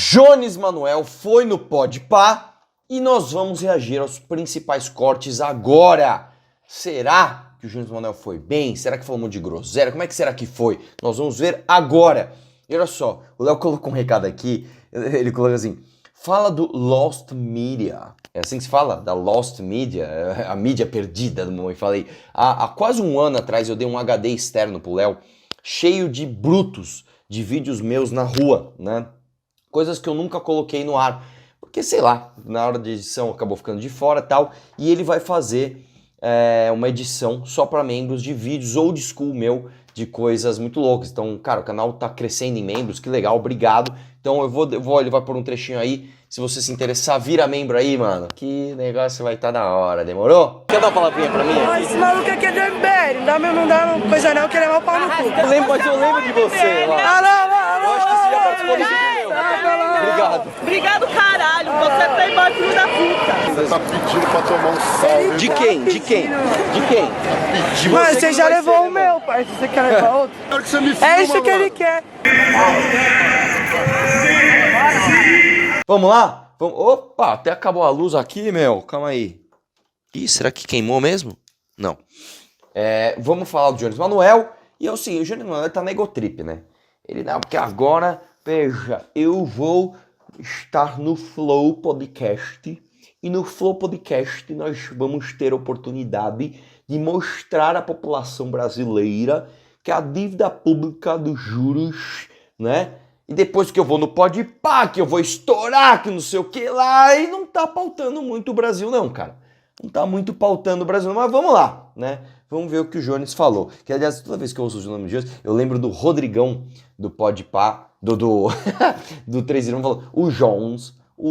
Jones Manuel foi no Podpah e nós vamos reagir aos principais cortes agora. Será que o Jones Manuel foi bem? Será que falou um monte de groselha? Como é que será que foi? Nós vamos ver agora. E olha só, o Léo colocou um recado aqui, ele colocou assim, fala do Lost Media. É assim que se fala? Da Lost Media, a mídia perdida do momento. Falei, há quase um ano atrás eu dei um HD externo pro Léo, cheio de brutos, de vídeos meus na rua, né? Coisas que eu nunca coloquei no ar, porque sei lá, na hora de edição acabou ficando de fora e tal, e ele vai fazer uma edição só para membros de vídeos old school meu, de coisas muito loucas. Então, cara, o canal tá crescendo em membros, que legal, obrigado. Então ele vai pôr um trechinho aí, se você se interessar, vira membro aí, mano, que negócio vai estar da hora, demorou? Quer dar uma palavrinha pra mim aqui? Esse maluco aqui é do MBL, não dá coisa não, que ele é mal pau no cu. Eu lembro de você lá. Alô, Eu acho que você já participou desse vídeo meu. Obrigado. Obrigado, caralho. Você é playboy filho da puta. Você tá pedindo pra tomar um salve. De quem? De quem? De quem? Mano, você já levou o meu, pai. Você quer levar outro? Quero que você me filma, É isso que mano. ele quer. Vamos lá? Opa, até acabou a luz aqui, meu. Calma aí. Ih, será que queimou mesmo? Não. Vamos falar do Jones Manuel. E é o seguinte, o Jones Manuel tá na egotrip, né? Ele não, porque agora, veja, eu vou estar no Flow Podcast. E no Flow Podcast nós vamos ter a oportunidade de mostrar à população brasileira que a dívida pública dos juros, né? E depois que eu vou no Podpah, que eu vou estourar, que não sei o que lá, e não tá pautando muito o Brasil não, cara. Não tá muito pautando o Brasil, mas vamos lá, né? Vamos ver o que o Jones falou. Que, aliás, toda vez que eu ouço o nome de Jones, eu lembro do Rodrigão, do Podpah, do 3 Irmãos, falou, o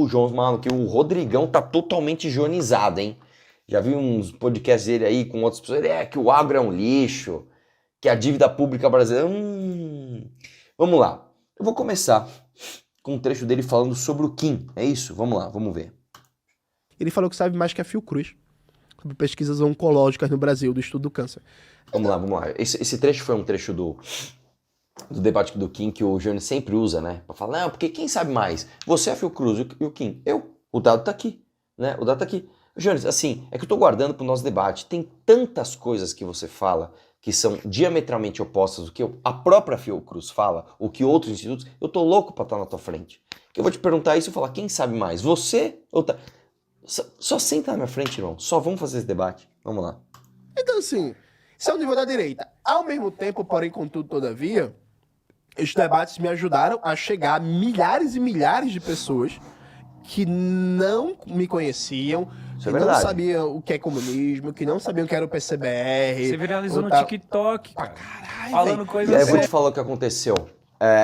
Jones, mano, que o Rodrigão tá totalmente jonizado, hein? Já vi uns podcasts dele aí com outras pessoas, que o agro é um lixo, que a dívida pública brasileira... Vamos lá. Eu vou começar com um trecho dele falando sobre o Kim. É isso? Vamos lá, vamos ver. Ele falou que sabe mais que a Fiocruz sobre pesquisas oncológicas no Brasil, do estudo do câncer. Vamos lá. Esse trecho foi um trecho do debate do Kim que o Jones sempre usa, né? Pra falar, não, porque quem sabe mais? Você é a Fiocruz e o Kim. Eu. O dado tá aqui, né? O dado tá aqui. Jones, assim, é que eu tô guardando pro nosso debate. Tem tantas coisas que você fala que são diametralmente opostas do que a própria Fiocruz fala, o que outros institutos, eu tô louco pra estar na tua frente. Que eu vou te perguntar isso e falar, quem sabe mais? Você ou tá... Só senta na minha frente, irmão. Só vamos fazer esse debate. Vamos lá. Então, assim, isso é o nível da direita. Ao mesmo tempo, porém, contudo, todavia, os debates me ajudaram a chegar a milhares e milhares de pessoas que não me conheciam, que não sabiam o que é comunismo, que não sabiam o que era o PCBR. Você viralizou no TikTok, cara. Caralho, falando velho. coisas E aí eu assim. vou te falar o que aconteceu.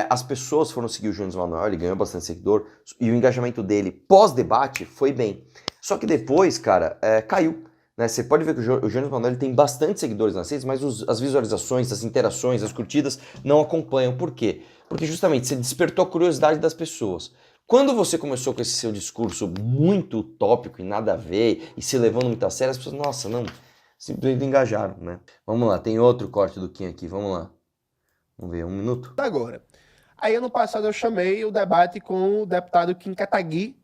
As pessoas foram seguir o Jones Manuel, ele ganhou bastante seguidor, e o engajamento dele pós-debate foi bem. Só que depois, cara, caiu. Né? Você pode ver que o Jones Manuel ele tem bastante seguidores nas redes, mas as visualizações, as interações, as curtidas não acompanham. Por quê? Porque justamente você despertou a curiosidade das pessoas. Quando você começou com esse seu discurso muito utópico e nada a ver, e se levando muito a sério, as pessoas, nossa, não, simplesmente engajaram, né? Vamos lá, tem outro corte do Kim aqui, vamos lá. Vamos ver, 1 minuto. Agora. Aí, ano passado, eu chamei o debate com o deputado Kim Kataguiri,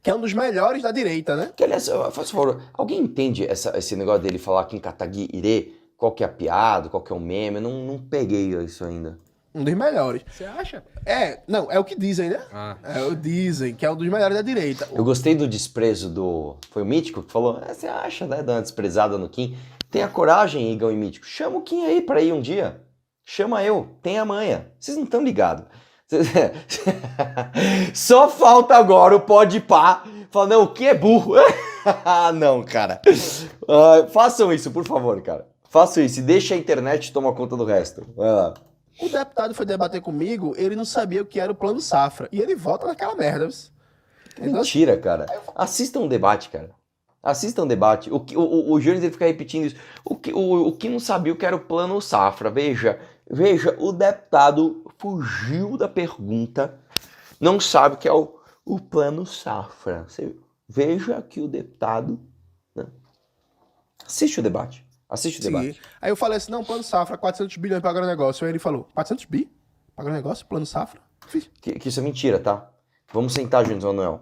que é um dos melhores da direita, né? Que, aliás, faz favor, alguém entende esse negócio dele falar Kim Kataguiri? Qual que é a piada, qual que é o meme? Eu não peguei isso ainda. Um dos melhores. Você acha? Não, é o que dizem, né? Dizem que é um dos melhores da direita. Eu gostei do desprezo do... Foi o Mítico que falou, você acha, né, dar uma desprezada no Kim? Tenha coragem, Igão e Mítico. Chama o Kim aí pra ir um dia. Chama eu, tenha manha. Vocês não estão ligados. Só falta agora o Podpah falar, não, o Kim é burro. Não, cara. Façam isso, por favor, cara. Façam isso e deixa a internet tomar conta do resto. Vai lá. O deputado foi debater comigo, ele não sabia o que era o plano safra. E ele volta naquela merda. Mentira, cara. Assista um debate, cara. Assista um debate. O Jones ele fica repetindo isso. O que não sabia o que era o plano safra. Veja, o deputado fugiu da pergunta. Não sabe o que é o plano safra. Veja que o deputado... Né? Assiste o debate. Assiste o debate. Aí eu falei assim, não, plano safra, 400 bilhões para agronegócio. Aí ele falou, 400 bi? Para agronegócio, plano safra? Fiz. Que isso é mentira, tá? Vamos sentar, Jones Manuel.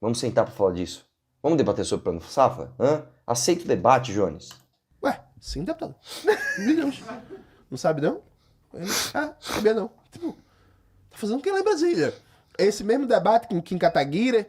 Vamos sentar pra falar disso. Vamos debater sobre o plano safra? Aceita o debate, Jones. Ué, sim, deputado. Milhões. Não sabe, não? Sabia não. Tipo, tá fazendo o que lá em Brasília? Esse mesmo debate com Kim Kataguiri,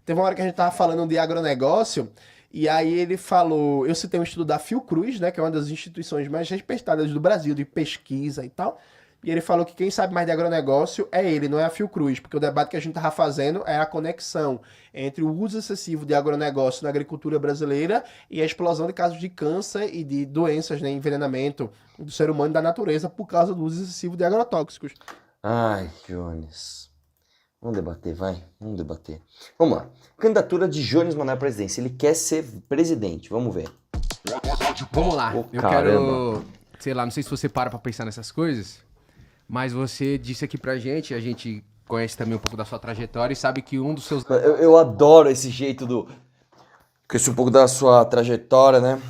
teve uma hora que a gente tava falando de agronegócio, e aí ele falou, eu citei um estudo da Fiocruz, né, que é uma das instituições mais respeitadas do Brasil, de pesquisa e tal, e ele falou que quem sabe mais de agronegócio é ele, não é a Fiocruz, porque o debate que a gente tava fazendo é a conexão entre o uso excessivo de agronegócio na agricultura brasileira e a explosão de casos de câncer e de doenças, né, envenenamento do ser humano e da natureza por causa do uso excessivo de agrotóxicos. Ai, Jones. Vamos debater, vai. Vamos debater. Vamos lá. Candidatura de Jones Manuel à presidência. Ele quer ser presidente. Vamos ver. Vamos lá. Ô, Eu caramba. quero... Sei lá, não sei se você para pra pensar nessas coisas, mas você disse aqui pra gente, a gente conhece também um pouco da sua trajetória e sabe que um dos seus... Eu adoro esse jeito do... Conheço um pouco da sua trajetória, né?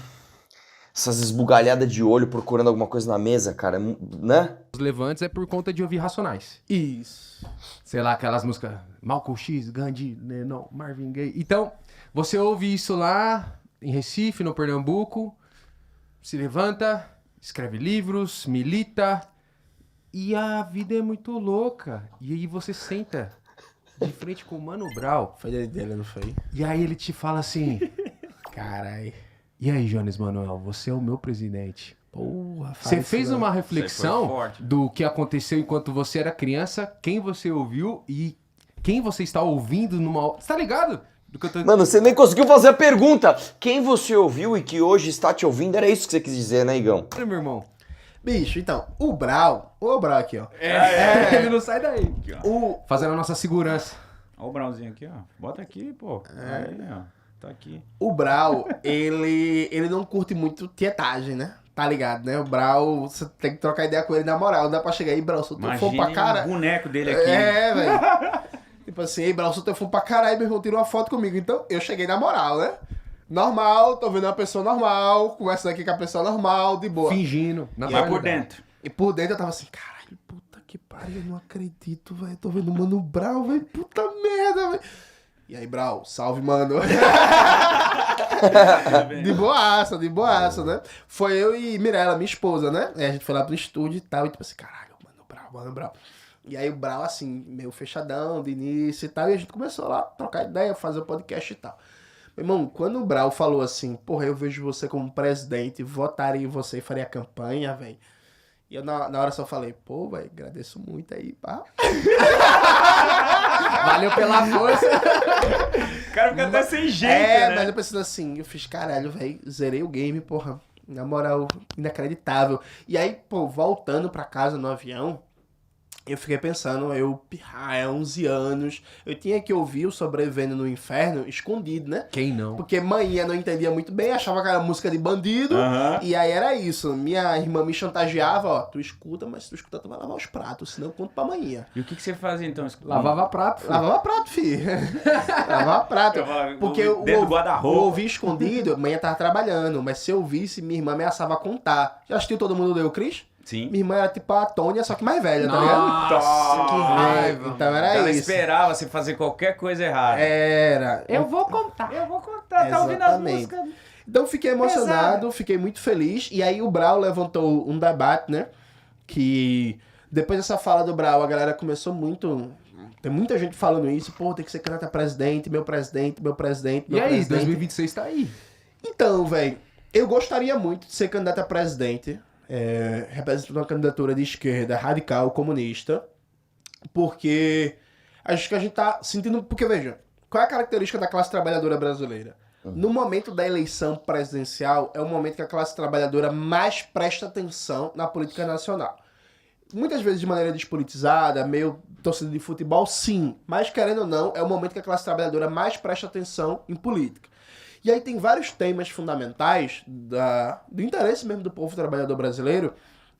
Essas esbugalhadas de olho procurando alguma coisa na mesa, cara. Né? levantes é por conta de ouvir Racionais. Isso. Sei lá, aquelas músicas Malcolm X, Gandhi, Lennon, Marvin Gaye. Então, você ouve isso lá em Recife, no Pernambuco, se levanta, escreve livros, milita, e a vida é muito louca. E aí você senta de frente com o Mano Brown. Foi dele, não foi? E aí ele te fala assim, carai, e aí, Jones Manuel, você é o meu presidente. Porra, Você fez uma Você reflexão foi forte. do que aconteceu enquanto você era criança, quem você ouviu e quem você está ouvindo numa... Você tá ligado? Do que eu tô... Mano, você nem conseguiu fazer a pergunta. Quem você ouviu e que hoje está te ouvindo? Era isso que você quis dizer, né, Igão? meu irmão. Bicho, então, o Brau aqui, ó. Ele não sai daí. Aqui, ó. O... Fazendo a nossa segurança. Olha o Brownzinho aqui, ó. Bota aqui, pô. Aí, ó. Tá aqui. O Brau, ele não curte muito tietagem, né? Tá ligado, né? O Brau, você tem que trocar ideia com ele na moral. Não dá pra chegar aí, Brau, se eu teu fome pra cara. o boneco dele aqui. É, velho. Tipo assim, ei, Brau, se eu teu fome pra caralho, meu irmão, tira uma foto comigo. Então, eu cheguei na moral, né? Normal, tô vendo uma pessoa normal, conversando aqui com a pessoa normal, de boa. Fingindo. Na Mas por realidade. dentro. E por dentro eu tava assim, caralho, puta que pariu, eu não acredito, velho. Tô vendo o Mano Brau, velho, puta merda, velho. E aí, Brau, salve, mano. De boaça, né? Foi eu e Mirella, minha esposa, né? Aí a gente foi lá pro estúdio e tal, e tipo assim, caralho, Mano Brau. E aí o Brau, assim, meio fechadão de início e tal, e a gente começou lá a trocar ideia, fazer o podcast e tal. Meu irmão, quando o Brau falou assim, porra, eu vejo você como presidente, votaria em você e faria campanha, velho. E eu na hora só falei, pô, velho, agradeço muito aí, pá. Valeu pela força. O cara fica até sem jeito, É, né? mas eu pensando assim, eu fiz, caralho, velho, zerei o game, porra. Na moral, inacreditável. E aí, pô, voltando pra casa no avião, eu fiquei pensando, há 11 anos, eu tinha que ouvir o Sobrevivendo no Inferno escondido, né? Quem não? Porque manhã não entendia muito bem, achava que era música de bandido, Aham. e aí era isso. Minha irmã me chantageava, ó, tu escuta, mas se tu escutar, tu vai lavar os pratos, senão eu conto pra manhã. E o que você fazia então? Lavava prato. filho. Lavava prato, filho. Lavava prato. Eu falava, Porque o dedo do o guarda-roupa. ouvir escondido, manhã tava trabalhando, mas se eu ouvisse, minha irmã ameaçava contar. Já assistiu Todo Mundo Deu Cris? Sim. Minha irmã era tipo a Tônia, só que mais velha, tá ligado? Nossa, que raiva. Então era Ela isso. esperava você fazer qualquer coisa errada. Era. Eu vou contar. Eu vou contar, tá ouvindo as Exatamente. músicas. Então fiquei emocionado, fiquei muito feliz. E aí o Brau levantou um debate, né? Que depois dessa fala do Brau, a galera começou muito... Tem muita gente falando isso. Pô, tem que ser candidato a presidente, meu presidente, meu presidente, meu E aí, presidente. 2026 tá aí. Então, velho, eu gostaria muito de ser candidato a presidente, representando uma candidatura de esquerda radical, comunista, porque acho que a gente tá sentindo... Porque, veja, qual é a característica da classe trabalhadora brasileira? No momento da eleição presidencial, é o momento que a classe trabalhadora mais presta atenção na política nacional. Muitas vezes de maneira despolitizada, meio torcida de futebol, sim. Mas, querendo ou não, é o momento que a classe trabalhadora mais presta atenção em política. E aí tem vários temas fundamentais do interesse mesmo do povo trabalhador brasileiro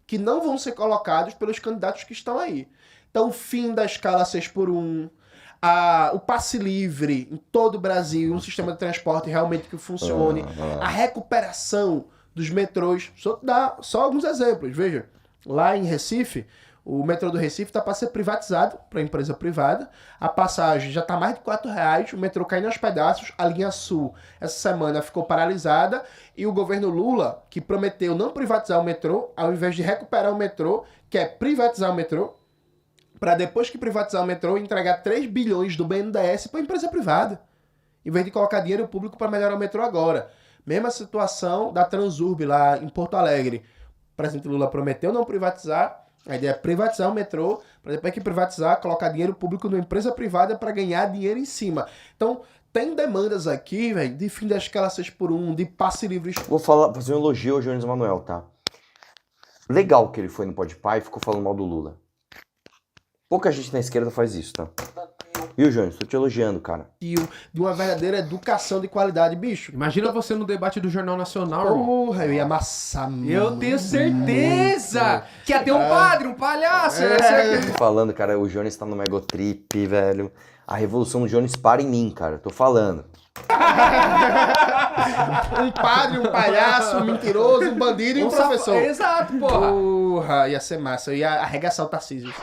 que não vão ser colocados pelos candidatos que estão aí. Então, o fim da escala 6x1, o passe livre em todo o Brasil, um sistema de transporte realmente que funcione, a recuperação dos metrôs. Só dar só alguns exemplos, veja. Lá em Recife, O metrô do Recife tá para ser privatizado para empresa privada. A passagem já tá mais de R$4, o metrô caindo aos pedaços. A linha Sul, essa semana, ficou paralisada. E o governo Lula, que prometeu não privatizar o metrô, ao invés de recuperar o metrô, quer privatizar o metrô, para depois que privatizar o metrô, entregar 3 bilhões do BNDES para empresa privada, em vez de colocar dinheiro público para melhorar o metrô agora. Mesma situação da Transurb lá em Porto Alegre. O presidente Lula prometeu não privatizar, a ideia é privatizar o metrô, para depois que privatizar, colocar dinheiro público numa empresa privada para ganhar dinheiro em cima. Então, tem demandas aqui, velho, de fim da escala 6x1, de passe livre. Vou fazer um elogio ao Jones Manuel, tá? Legal que ele foi no Podpah e ficou falando mal do Lula. Pouca gente na esquerda faz isso, tá? Viu, Jones? Tô te elogiando, cara. De uma verdadeira educação de qualidade, bicho. Imagina você no debate do Jornal Nacional, irmão. Porra, eu ia amassar muito. Eu tenho certeza que ia ter um padre, um palhaço. Tô falando, cara, o Jones tá no Megotrip, velho. A revolução do Jones para em mim, cara. Tô falando. Um padre, um palhaço, um mentiroso, um bandido e um professor. Exato, porra. Porra, ia ser massa. Eu ia arregaçar o Tarcísio.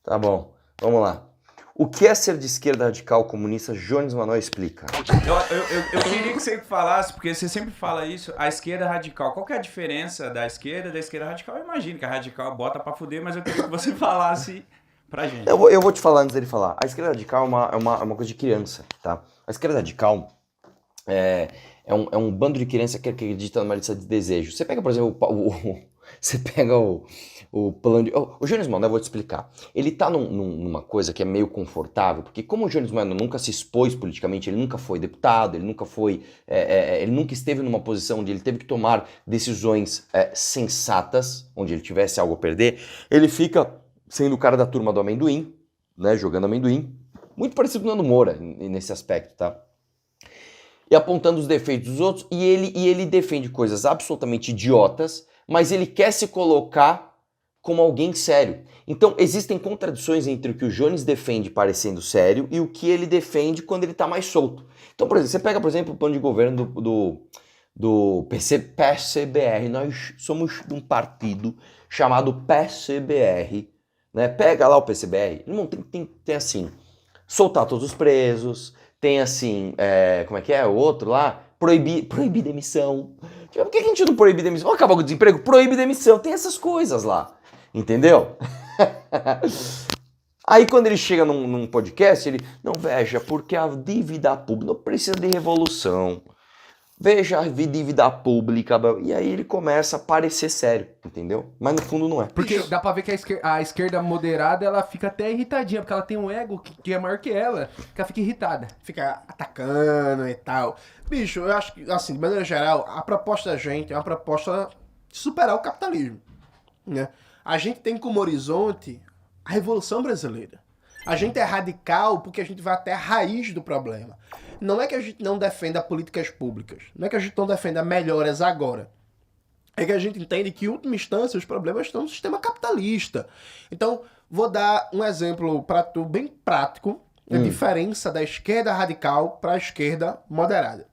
Tá bom, vamos lá. O que é ser de esquerda radical comunista? Jones Manuel explica. Eu queria que você falasse, porque você sempre fala isso, a esquerda radical. Qual que é a diferença da esquerda e da esquerda radical? Eu imagino que a radical bota pra fuder, mas eu queria que você falasse pra gente. Eu vou te falar antes dele falar. A esquerda radical é uma coisa de criança, tá? A esquerda radical é um bando de criança que acredita numa lista de desejos. Você pega, por exemplo, você pega o plano de... O Jones Manuel, eu vou te explicar. Ele tá numa coisa que é meio confortável, porque como o Jones Manuel nunca se expôs politicamente, ele nunca foi deputado, ele nunca foi... ele nunca esteve numa posição onde ele teve que tomar decisões sensatas, onde ele tivesse algo a perder, ele fica sendo o cara da turma do amendoim, né, jogando amendoim, muito parecido com o Nando Moura nesse aspecto, tá? E apontando os defeitos dos outros, e ele defende coisas absolutamente idiotas, mas ele quer se colocar como alguém sério. Então, existem contradições entre o que o Jones defende parecendo sério e o que ele defende quando ele tá mais solto. Então, por exemplo, você pega, por exemplo, o plano de governo do PCBR. Nós somos de um partido chamado PCBR, né? Pega lá o PCBR. Não, tem assim, soltar todos os presos, tem assim, como é que é o outro lá? Proibir demissão. Por que a gente não proíbe demissão? Vamos acabar com o desemprego? Proíbe demissão. Tem essas coisas lá. Entendeu? Aí quando ele chega num podcast, ele... Não, veja, porque a dívida pública não precisa de revolução. Veja a dívida pública. E aí ele começa a parecer sério, entendeu? Mas no fundo não é. Porque dá pra ver que a esquerda moderada, ela fica até irritadinha, porque ela tem um ego que é maior que ela fica irritada. Fica atacando e tal. Bicho, eu acho que, assim, de maneira geral, a proposta da gente é uma proposta de superar o capitalismo, né? A gente tem como horizonte a Revolução Brasileira. A gente é radical porque a gente vai até a raiz do problema. Não é que a gente não defenda políticas públicas. Não é que a gente não defenda melhoras agora. É que a gente entende que, em última instância, os problemas estão no sistema capitalista. Então, vou dar um exemplo para tu bem prático, a diferença da esquerda radical para a esquerda moderada.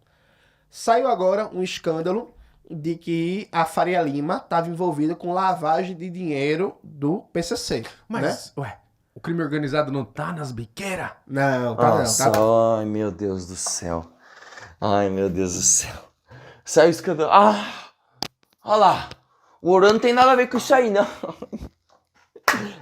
Saiu agora um escândalo de que a Faria Lima estava envolvida com lavagem de dinheiro do PCC. Mas, né? ué, o crime organizado não tá nas biqueiras? Não, tá Nossa, não. ai meu Deus do céu. Ai meu Deus do céu. Saiu o escândalo. Olha lá. O Ouro não tem nada a ver com isso aí, não.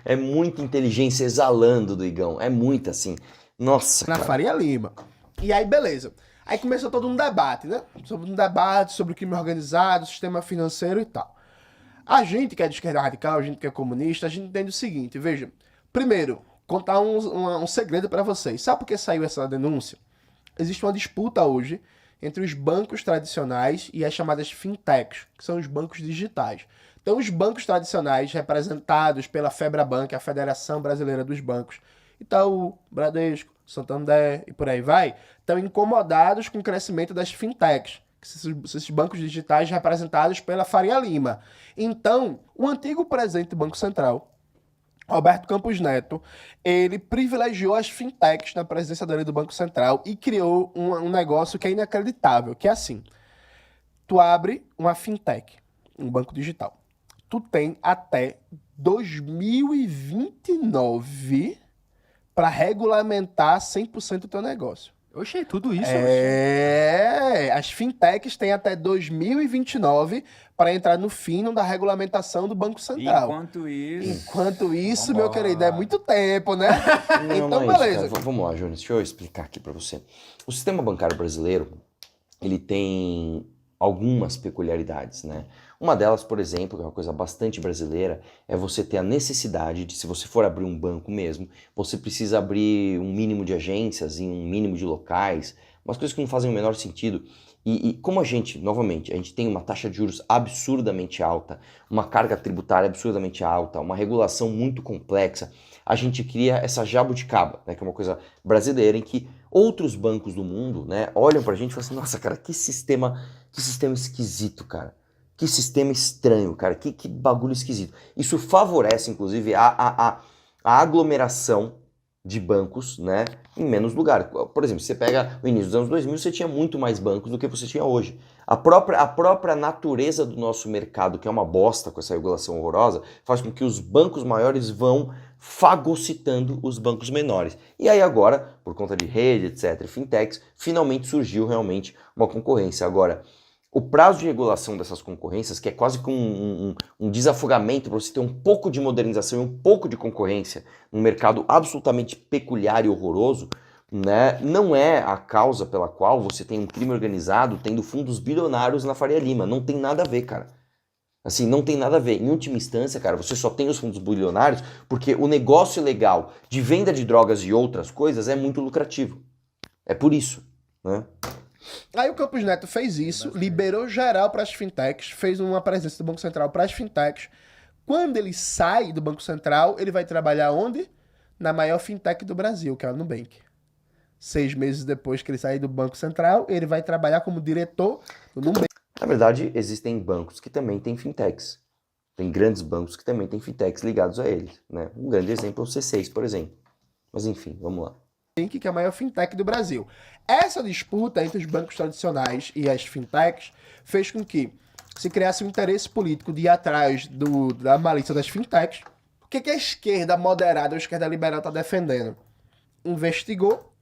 É muita inteligência exalando do Igão. É muito assim. Nossa, Na cara. Faria Lima. E aí, beleza. Aí começou todo um debate, né? Sobre o crime organizado, sistema financeiro e tal. A gente que é de esquerda radical, a gente que é comunista, a gente entende o seguinte, veja. Primeiro, contar um segredo para vocês. Sabe por que saiu essa denúncia? Existe uma disputa hoje entre os bancos tradicionais e as chamadas fintechs, que são os bancos digitais. Então, os bancos tradicionais, representados pela FEBRABAN, que é a Federação Brasileira dos Bancos, Itaú, Bradesco, Santander e por aí vai, estão incomodados com o crescimento das fintechs, esses bancos digitais representados pela Faria Lima. Então, o antigo presidente do Banco Central, Roberto Campos Neto, ele privilegiou as fintechs na presidência dele do Banco Central e criou um negócio que é inacreditável, que é assim, tu abre uma fintech, um banco digital, tu tem até 2029 para regulamentar 100% do teu negócio. Oxê, tudo isso? As fintechs têm até 2029 para entrar no fino da regulamentação do Banco Central. Enquanto isso, meu querido, é muito tempo, né? Não, Então, não é beleza. isso, cara. Vamos lá, Jones, deixa eu explicar aqui para você. O sistema bancário brasileiro, ele tem algumas peculiaridades, né? Uma delas, por exemplo, que é uma coisa bastante brasileira, é você ter a necessidade de, se você for abrir um banco mesmo, você precisa abrir um mínimo de agências em um mínimo de locais, umas coisas que não fazem o menor sentido. E como a gente, novamente, a gente tem uma taxa de juros absurdamente alta, uma carga tributária absurdamente alta, uma regulação muito complexa, a gente cria essa jabuticaba, né, que é uma coisa brasileira, em que outros bancos do mundo, né, olham pra gente e falam assim, nossa, cara, que sistema esquisito, cara. Que sistema estranho, cara. Que bagulho esquisito. Isso favorece, inclusive, a aglomeração de bancos, né, em menos lugar. Por exemplo, você pega o início dos anos 2000, você tinha muito mais bancos do que você tinha hoje. A própria natureza do nosso mercado, que é uma bosta com essa regulação horrorosa, faz com que os bancos maiores vão fagocitando os bancos menores. E aí agora, por conta de rede, etc., fintechs, finalmente surgiu realmente uma concorrência. Agora, o prazo de regulação dessas concorrências, que é quase que um desafogamento para você ter um pouco de modernização e um pouco de concorrência num mercado absolutamente peculiar e horroroso, né, não é a causa pela qual você tem um crime organizado tendo fundos bilionários na Faria Lima. Não tem nada a ver, cara. Assim, não tem nada a ver. Em última instância, cara, você só tem os fundos bilionários porque o negócio ilegal de venda de drogas e outras coisas é muito lucrativo. É por isso, né? Aí o Campos Neto fez isso, liberou geral para as fintechs, fez uma presença do Banco Central para as fintechs. Quando ele sai do Banco Central, ele vai trabalhar onde? Na maior fintech do Brasil, que é a Nubank. 6 meses depois que ele sair do Banco Central, ele vai trabalhar como diretor do Nubank. Na verdade, existem bancos que também têm fintechs. Tem grandes bancos que também têm fintechs ligados a eles, né? Um grande exemplo é o C6, por exemplo. Mas enfim, vamos lá. Que é a maior fintech do Brasil. Essa disputa entre os bancos tradicionais e as fintechs fez com que se criasse um interesse político de ir atrás da malícia das fintechs. O que a esquerda moderada ou a esquerda liberal está defendendo? Investigou,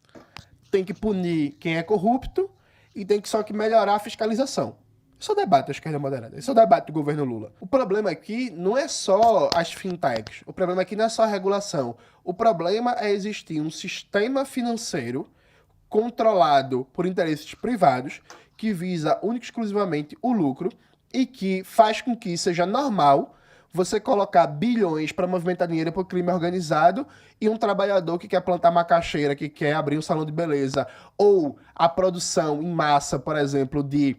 tem que punir quem é corrupto e tem que só que melhorar a fiscalização. Esse é o debate da esquerda moderada. Esse é o debate do governo Lula. O problema aqui não é só as fintechs. O problema aqui não é só a regulação. O problema é existir um sistema financeiro controlado por interesses privados que visa única e exclusivamente o lucro e que faz com que seja normal você colocar bilhões para movimentar dinheiro para o crime organizado e um trabalhador que quer plantar macaxeira, que quer abrir um salão de beleza, ou a produção em massa, por exemplo, de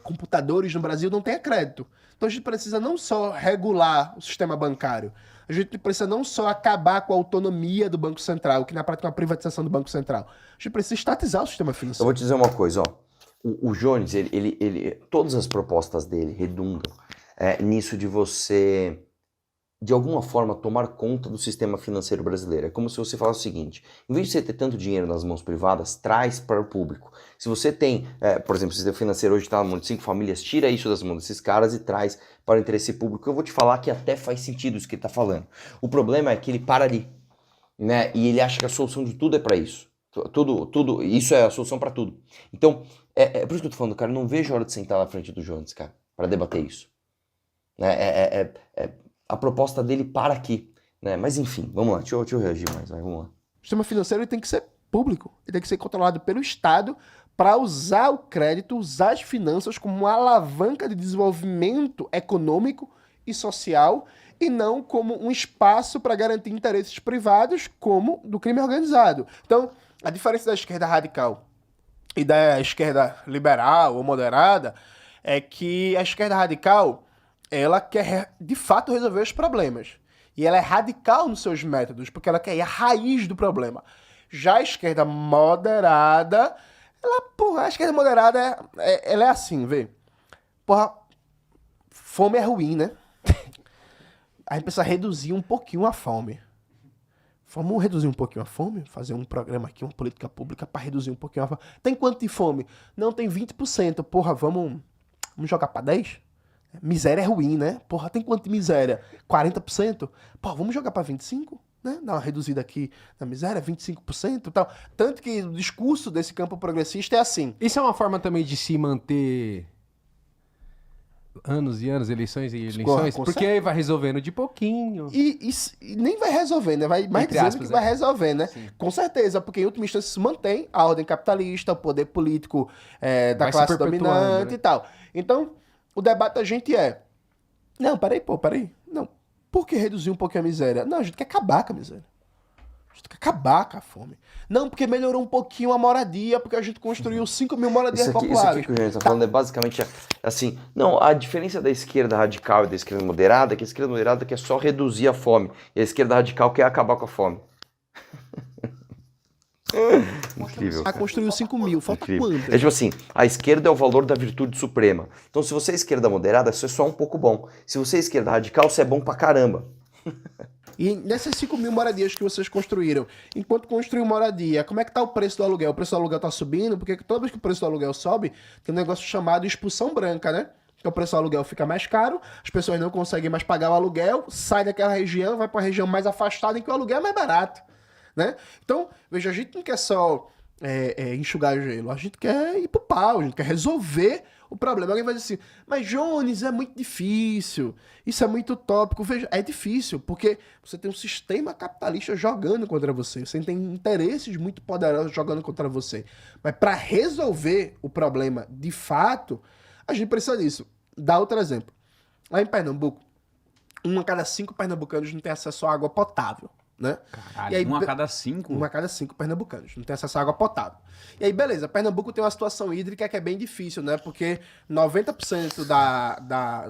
computadores no Brasil não tenha crédito. Então a gente precisa não só regular o sistema bancário, a gente precisa não só acabar com a autonomia do Banco Central, que na prática é uma privatização do Banco Central. A gente precisa estatizar o sistema Eu financeiro. vou te dizer uma coisa, ó. O Jones, todas as propostas dele redundam nisso de você, de alguma forma, tomar conta do sistema financeiro brasileiro. É como se você falasse o seguinte: em vez de você ter tanto dinheiro nas mãos privadas, traz para o público. Se você tem, por exemplo, o sistema financeiro hoje está na mão de 5 famílias, tira isso das mãos desses caras e traz para o interesse público. Eu vou te falar que até faz sentido isso que ele está falando. O problema é que ele para ali, né? E ele acha que a solução de tudo é para isso. Tudo, isso é a solução para tudo. Então, é por isso que eu tô falando, cara, eu não vejo a hora de sentar na frente do Jones, cara, para debater isso. A proposta dele para aqui, né? Mas enfim, vamos lá, deixa eu reagir mais, vamos lá. O sistema financeiro ele tem que ser público, ele tem que ser controlado pelo Estado para usar o crédito, usar as finanças como uma alavanca de desenvolvimento econômico e social e não como um espaço para garantir interesses privados como do crime organizado. Então, a diferença da esquerda radical e da esquerda liberal ou moderada é que a esquerda radical ela quer de fato resolver os problemas. E ela é radical nos seus métodos, porque ela quer ir à raiz do problema. Já a esquerda moderada, a esquerda moderada, ela é assim, vê. Fome é ruim, né? A gente precisa reduzir um pouquinho a fome. Vamos reduzir um pouquinho a fome? Fazer um programa aqui, uma política pública para reduzir um pouquinho a fome. Tem quanto de fome? Não, tem 20%. Vamos jogar para 10%? Miséria é ruim, né? Porra, tem quanto de miséria? 40%? Pô, vamos jogar pra 25%? Né? Dar uma reduzida aqui na miséria, 25% e tal. Tanto que o discurso desse campo progressista é assim. Isso é uma forma também de se manter anos e anos, eleições e eleições, com porque aí vai resolvendo de pouquinho. E nem vai resolver, né? Vai mais Entre dizendo aspas, que vai resolver, né? Sim. Com certeza, porque em última instância se mantém a ordem capitalista, o poder político da Vai se classe perpetuando, dominante né? e tal. Então, o debate da gente é... Não, peraí. Não, por que reduzir um pouquinho a miséria? Não, a gente quer acabar com a miséria. A gente quer acabar com a fome. Não, porque melhorou um pouquinho a moradia, porque a gente construiu 5 mil moradias Isso populares. aqui que o Jânio tá falando é basicamente assim. Não, a diferença da esquerda radical e da esquerda moderada é que a esquerda moderada quer só reduzir a fome. E a esquerda radical quer acabar com a fome. Incrível. Ah, construiu 5 mil. Falta Incrível. quantas? É tipo assim, a esquerda é o valor da virtude suprema. Então se você é esquerda moderada, você é só um pouco bom. Se você é esquerda radical, você é bom pra caramba. E nessas 5 mil moradias que vocês construíram, enquanto construiu moradia, como é que tá o preço do aluguel? O preço do aluguel tá subindo? Porque toda vez que o preço do aluguel sobe, tem um negócio chamado expulsão branca, né? Então o preço do aluguel fica mais caro, as pessoas não conseguem mais pagar o aluguel, sai daquela região, vai para a região mais afastada em que o aluguel é mais barato, né? Então, veja, a gente não quer só enxugar gelo, a gente quer ir pro pau, a gente quer resolver o problema. Alguém vai dizer assim, mas Jones, é muito difícil, isso é muito utópico. Veja, é difícil, porque você tem um sistema capitalista jogando contra você, você tem interesses muito poderosos jogando contra você. Mas para resolver o problema de fato, a gente precisa disso. Dá outro exemplo. Lá em Pernambuco, 1 a cada 5 pernambucanos não tem acesso à água potável, né? Caralho, E aí, 1 a cada 5? 1 a cada 5 pernambucanos não tem acesso à água potável. E aí, beleza, Pernambuco tem uma situação hídrica que é bem difícil, né? Porque 90%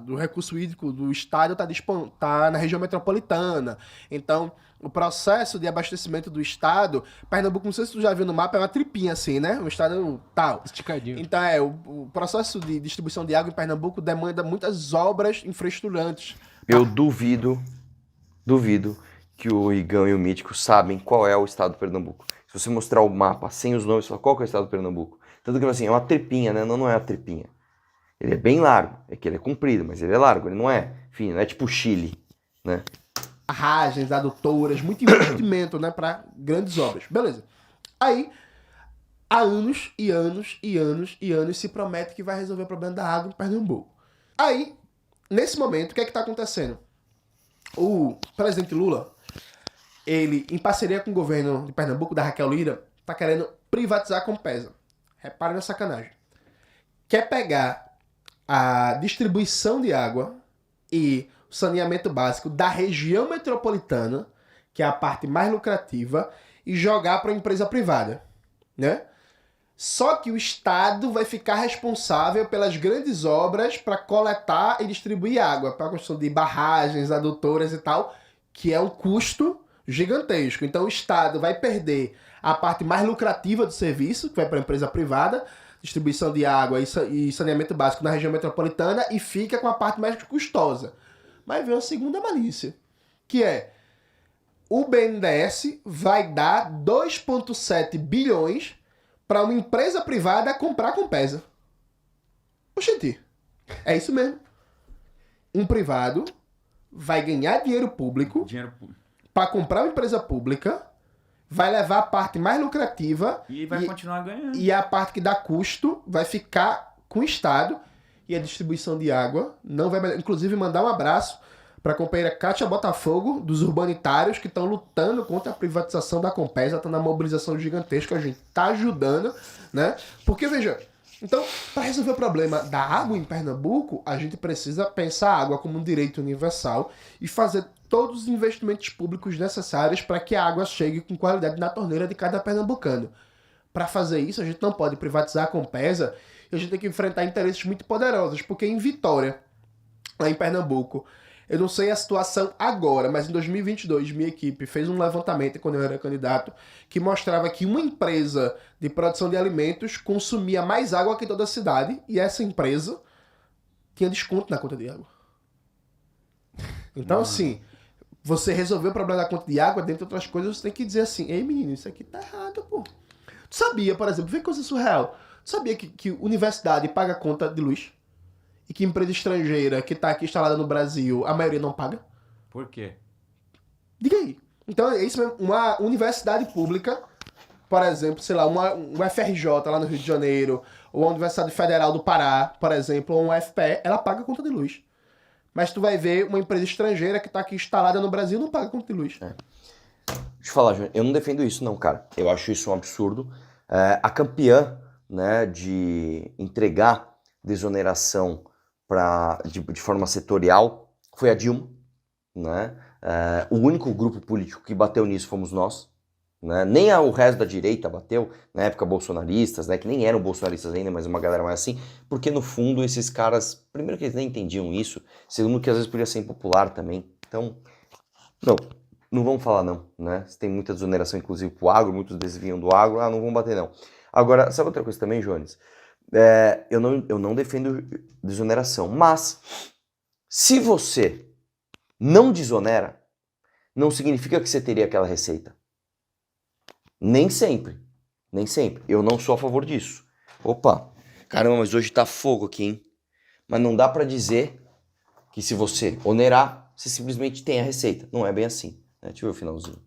do recurso hídrico do estado tá na região metropolitana. Então, o processo de abastecimento do estado, Pernambuco, não sei se tu já viu no mapa, é uma tripinha assim, né? Um estado tal. Esticadinho. Então, o processo de distribuição de água em Pernambuco demanda muitas obras infraestruturantes. Eu duvido que o Igão e o Mítico sabem qual é o estado do Pernambuco. Se você mostrar o mapa sem os nomes, você fala qual que é o estado do Pernambuco. Tanto que assim, é uma tripinha, né? Não é uma tripinha. Ele é bem largo. É que ele é comprido, mas ele é largo. Ele não é fino, não é tipo Chile, né? Barragens, adutoras, muito investimento, né, para grandes obras. Beleza. Aí, há anos e anos e anos e anos se promete que vai resolver o problema da água em Pernambuco. Aí, nesse momento, o que é que tá acontecendo? O presidente Lula, ele, em parceria com o governo de Pernambuco, da Raquel Lira, tá querendo privatizar a Compesa. Repare na sacanagem. Quer pegar a distribuição de água e o saneamento básico da região metropolitana, que é a parte mais lucrativa, e jogar para uma empresa privada, né? Só que o Estado vai ficar responsável pelas grandes obras para coletar e distribuir água, para a construção de barragens, adutoras e tal, que é um custo gigantesco. Então o Estado vai perder a parte mais lucrativa do serviço, que vai para a empresa privada, distribuição de água e saneamento básico na região metropolitana, e fica com a parte mais custosa. Mas vem uma segunda malícia, que é o BNDES vai dar 2,7 bilhões para uma empresa privada comprar a Compesa. Oxente, é isso mesmo. Um privado vai ganhar dinheiro público para comprar uma empresa pública, vai levar a parte mais lucrativa E vai continuar ganhando. e a parte que dá custo vai ficar com o Estado, e a distribuição de água não vai... Inclusive, mandar um abraço para a companheira Kátia Botafogo, dos urbanitários, que estão lutando contra a privatização da Compesa, estão na mobilização gigantesca, a gente está ajudando, né? Porque, veja, então, para resolver o problema da água em Pernambuco, a gente precisa pensar a água como um direito universal e fazer todos os investimentos públicos necessários para que a água chegue com qualidade na torneira de cada pernambucano. Para fazer isso, a gente não pode privatizar a Compesa, e a gente tem que enfrentar interesses muito poderosos, porque em Vitória, lá em Pernambuco, eu não sei a situação agora, mas em 2022 minha equipe fez um levantamento, quando eu era candidato, que mostrava que uma empresa de produção de alimentos consumia mais água que toda a cidade, e essa empresa tinha desconto na conta de água. Então, assim, você resolver o problema da conta de água, dentre outras coisas, você tem que dizer assim, ei menino, isso aqui tá errado, pô. Tu sabia, por exemplo, vê coisa surreal, tu sabia que universidade paga conta de luz? e que empresa estrangeira que tá aqui instalada no Brasil, a maioria não paga? Por quê? Diga aí. Então é isso mesmo. Uma universidade pública, por exemplo, sei lá, um FRJ lá no Rio de Janeiro, ou a Universidade Federal do Pará, por exemplo, ou um UFPE, ela paga conta de luz. Mas tu vai ver uma empresa estrangeira que tá aqui instalada no Brasil não paga conta de luz. Deixa eu falar, Júnior, eu não defendo isso não, cara. Eu acho isso um absurdo. A campeã, né, de entregar desoneração de forma setorial foi a Dilma, né? O único grupo político que bateu nisso fomos nós. Né? Nem o resto da direita bateu, na época bolsonaristas, né? Que nem eram bolsonaristas ainda, mas uma galera mais assim, porque no fundo esses caras, primeiro que eles nem entendiam isso, segundo que às vezes podia ser impopular também, então, não vamos falar não, né? Tem muita desoneração inclusive pro agro, muitos desviam do agro, não vamos bater não. Agora, sabe outra coisa também, Jones? Eu não defendo desoneração, mas se você não desonera, não significa que você teria aquela receita. Nem sempre. Eu não sou a favor disso. Opa, caramba, mas hoje tá fogo aqui, hein? Mas não dá pra dizer que se você onerar, você simplesmente tem a receita. Não é bem assim, né? Deixa eu ver o finalzinho.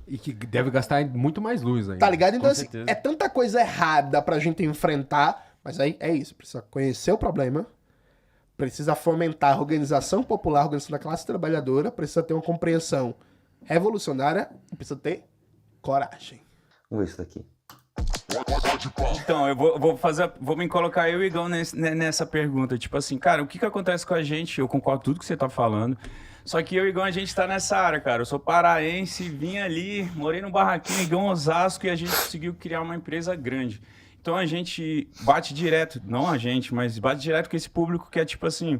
E que deve gastar muito mais luz ainda. Tá ligado? Então, Com assim, certeza. é tanta coisa errada pra gente enfrentar, mas aí é isso. Precisa conhecer o problema, precisa fomentar a organização popular, a organização da classe trabalhadora, precisa ter uma compreensão revolucionária e precisa ter coragem. Vamos ver isso daqui. Então, eu vou me colocar eu e o Igão nessa pergunta. Tipo assim, cara, o que acontece com a gente? Eu concordo com tudo que você tá falando. Só que eu e o Igão, a gente tá nessa área, cara. Eu sou paraense, vim ali, morei no barraquinho, Igão Osasco, e a gente conseguiu criar uma empresa grande. Então a gente bate direto, não a gente, mas bate direto com esse público que é tipo assim,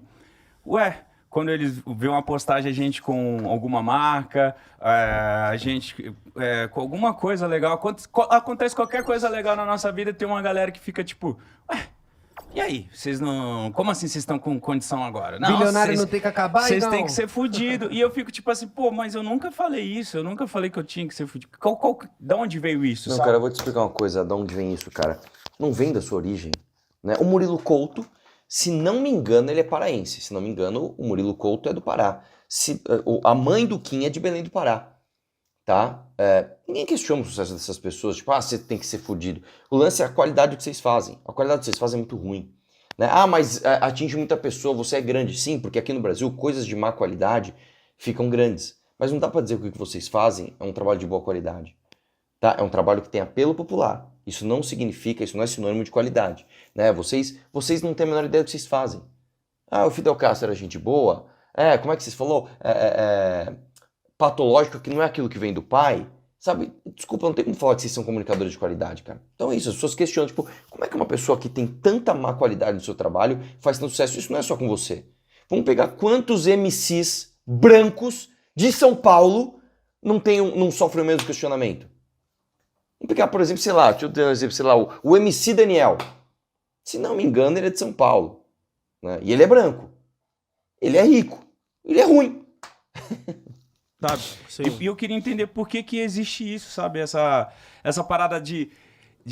quando eles vêem uma postagem, a gente com alguma marca, a gente com alguma coisa legal, acontece qualquer coisa legal na nossa vida, tem uma galera que fica tipo, e aí? Vocês não... Como assim vocês estão com condição agora? Bilionário não tem que acabar, Vocês então? têm que ser fudido. E eu fico tipo assim, mas eu nunca falei isso, eu nunca falei que eu tinha que ser fudido. Da onde veio isso, Não, sabe? cara, eu vou te explicar uma coisa, de onde vem isso, cara. Não vem da sua origem, né? O Murilo Couto, se não me engano, ele é paraense. Se não me engano, o Murilo Couto é do Pará. A mãe do Kim é de Belém do Pará, tá? Ninguém questiona o sucesso dessas pessoas, tipo, você tem que ser fudido. O lance é a qualidade do que vocês fazem. A qualidade do que vocês fazem é muito ruim. Né? Mas atinge muita pessoa, você é grande. Sim, porque aqui no Brasil, coisas de má qualidade ficam grandes. Mas não dá pra dizer que o que vocês fazem é um trabalho de boa qualidade. Tá? É um trabalho que tem apelo popular. Isso não significa, isso não é sinônimo de qualidade. Né? Vocês não têm a menor ideia do que vocês fazem. O Fidel Castro era gente boa. Como é que vocês falou? Patológico, que não é aquilo que vem do pai. Sabe? Desculpa, não tem como falar que vocês são comunicadores de qualidade, cara. Então é isso, as pessoas questionam, tipo, como é que uma pessoa que tem tanta má qualidade no seu trabalho faz tanto sucesso? Isso não é só com você. Vamos pegar quantos MCs brancos de São Paulo não sofrem o mesmo questionamento. Vamos pegar, por exemplo, sei lá, deixa eu dar um exemplo, sei lá, o MC Daniel. Se não me engano, ele é de São Paulo. Né? E ele é branco. Ele é rico. Ele é ruim. Sabe? E eu queria entender por que existe isso, sabe? Essa parada de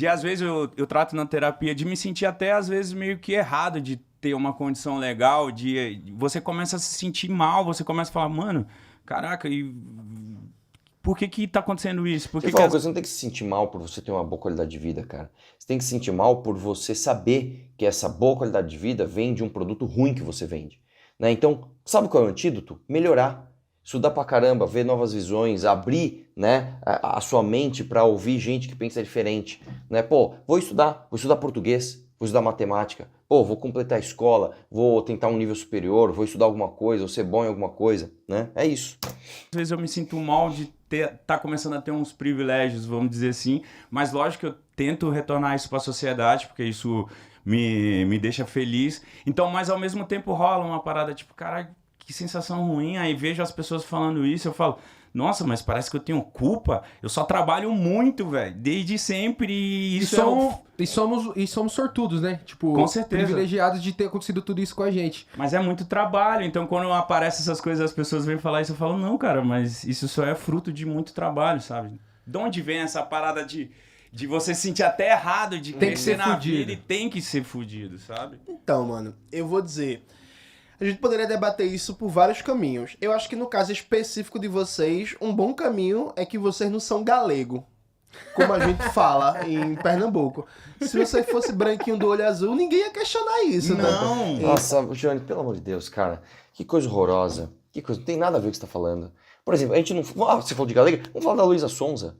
às vezes, eu trato na terapia de me sentir até, às vezes, meio que errado de ter uma condição legal, você começa a se sentir mal, você começa a falar, mano, caraca, e por que tá acontecendo isso? Você não tem que se sentir mal por você ter uma boa qualidade de vida, cara. Você tem que se sentir mal por você saber que essa boa qualidade de vida vem de um produto ruim que você vende. Né? Então, sabe qual é o antídoto? Melhorar. Estudar pra caramba, ver novas visões, abrir, né, a sua mente pra ouvir gente que pensa diferente. Né? Vou estudar português, vou estudar matemática, vou completar a escola, vou tentar um nível superior, vou estudar alguma coisa, vou ser bom em alguma coisa. Né? É isso. Às vezes eu me sinto mal de tá começando a ter uns privilégios, vamos dizer assim, mas lógico que eu tento retornar isso pra sociedade, porque isso me deixa feliz. Então, mas ao mesmo tempo rola uma parada tipo, caralho, que sensação ruim. Aí vejo as pessoas falando isso, eu falo, nossa, mas parece que eu tenho culpa. Eu só trabalho muito, velho, desde sempre. E somos sortudos, né? Tipo, com certeza, privilegiados de ter acontecido tudo isso com a gente. Mas é muito trabalho. Então, quando aparecem essas coisas, as pessoas vêm falar isso, eu falo, não, cara, mas isso só é fruto de muito trabalho, sabe? De onde vem essa parada de de você se sentir até errado de Tem que crescer ser na fudido. vida e tem que ser fudido, sabe? Então, mano, eu vou dizer. A gente poderia debater isso por vários caminhos. Eu acho que no caso específico de vocês, um bom caminho é que vocês não são galego. Como a gente fala em Pernambuco. Se você fosse branquinho do olho azul, ninguém ia questionar isso, né? Não. Nossa, Johnny, pelo amor de Deus, cara. Que coisa horrorosa. Que coisa, não tem nada a ver com o que você tá falando. Por exemplo, a gente não... você falou de galega? Vamos falar da Luísa Sonza.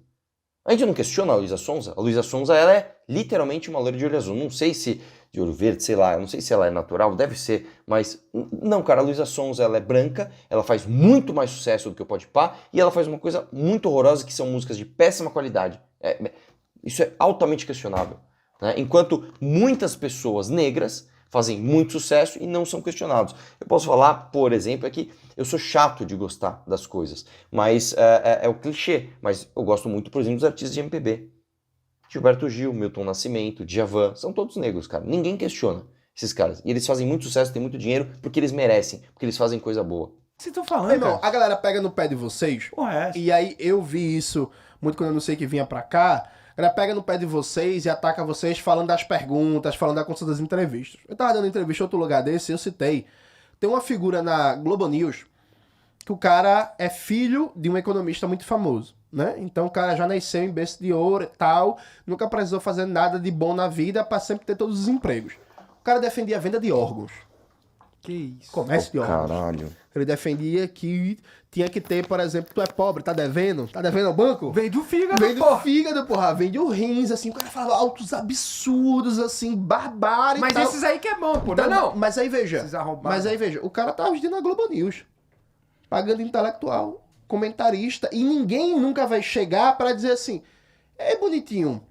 A gente não questiona a Luísa Sonza. A Luísa Sonza, ela é literalmente uma loira de olho azul. Não sei se de olho verde, sei lá. Eu não sei se ela é natural, deve ser. Mas, não, cara, a Luísa Sonza, ela é branca. Ela faz muito mais sucesso do que o Podpah. E ela faz uma coisa muito horrorosa, que são músicas de péssima qualidade. Isso é altamente questionável. Né? Enquanto muitas pessoas negras fazem muito sucesso e não são questionados. Eu posso falar, por exemplo, que eu sou chato de gostar das coisas, mas é o clichê. Mas eu gosto muito, por exemplo, dos artistas de MPB. Gilberto Gil, Milton Nascimento, Djavan, são todos negros, cara. Ninguém questiona esses caras. E eles fazem muito sucesso, têm muito dinheiro, porque eles merecem, porque eles fazem coisa boa. O que vocês estão falando, Meu irmão, cara? a galera pega no pé de vocês. Porra, é essa? E aí eu vi isso muito quando eu não sei que vinha pra cá. A galera pega no pé de vocês e ataca vocês falando das perguntas, falando da conta das entrevistas. Eu tava dando entrevista em outro lugar desse, eu citei. Tem uma figura na Globo News que o cara é filho de um economista muito famoso, né? Então o cara já nasceu em berço de ouro e tal, nunca precisou fazer nada de bom na vida pra sempre ter todos os empregos. O cara defendia a venda de órgãos. Que isso? Comércio de órgãos. Caralho. Ele defendia que tinha que ter, por exemplo, tu é pobre, tá devendo? Tá devendo ao banco? Vende o fígado, Vende o porra. fígado, porra. Vende o rins, assim. O cara falava altos absurdos, assim, barbárie Mas e tal. esses aí que é bom, pô. Então, Não. Mas aí veja. Esses arrombados. Mas aí veja. O cara tá vestindo a Globo News. Pagando intelectual, comentarista. E ninguém nunca vai chegar pra dizer assim: é bonitinho.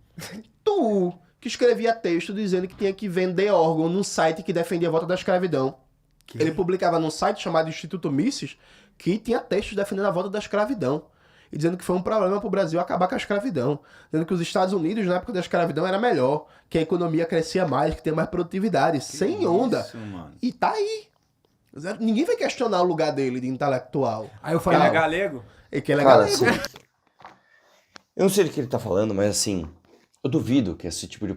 Tu que escrevia texto dizendo que tinha que vender órgão num site que defendia a volta da escravidão. Ele publicava num site chamado Instituto Mises que tinha textos defendendo a volta da escravidão. E dizendo que foi um problema pro Brasil acabar com a escravidão. Dizendo que os Estados Unidos, na época da escravidão, era melhor. Que a economia crescia mais, que tinha mais produtividade. Sem onda. Isso, mano. E tá aí. Ninguém vai questionar o lugar dele de intelectual. Aí eu Ele falei, é galego? E que ele é Cara, galego. assim, eu não sei do que ele tá falando, mas assim, eu duvido que esse tipo de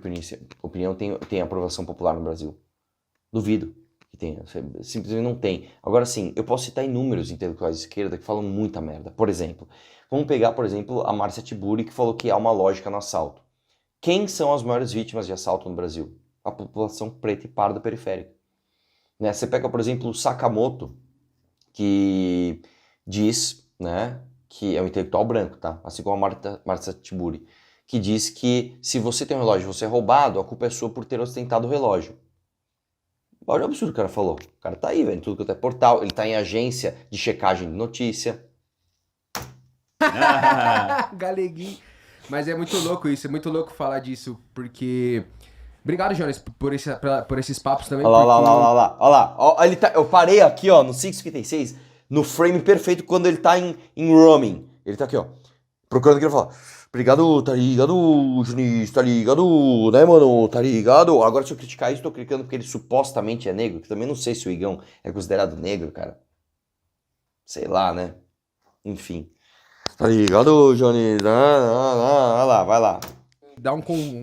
opinião tenha aprovação popular no Brasil. Duvido que tenha. Simplesmente não tem. Agora sim, eu posso citar inúmeros intelectuais de esquerda que falam muita merda. Por exemplo, vamos pegar, por exemplo, a Márcia Tiburi, que falou que há uma lógica no assalto. Quem são as maiores vítimas de assalto no Brasil? A população preta e parda periférica. Né? Você pega, por exemplo, o Sakamoto, que diz, né, que é um intelectual branco, tá? Assim como a Márcia Tiburi, que diz que se você tem um relógio e você é roubado, a culpa é sua por ter ostentado o relógio. Olha o absurdo que o cara falou. O cara tá aí, velho, tudo que é portal, ele tá em agência de checagem de notícia. Galeguinho. Mas é muito louco isso, é muito louco falar disso, porque... Obrigado, Jonas, por esses papos também. Olha lá, porque- olha lá. Ó, ele tá, eu parei aqui, ó, no 6:56, no frame perfeito quando ele tá em roaming. Ele tá aqui, ó, procurando o que ele fala. Obrigado, tá ligado, Junis, tá ligado, né, mano, tá ligado? Agora, se eu criticar isso, tô criticando porque ele supostamente é negro, que também não sei se o Igão é considerado negro, cara. Sei lá, né? Enfim. Tá ligado, Junis? Vai lá, vai lá. Dá um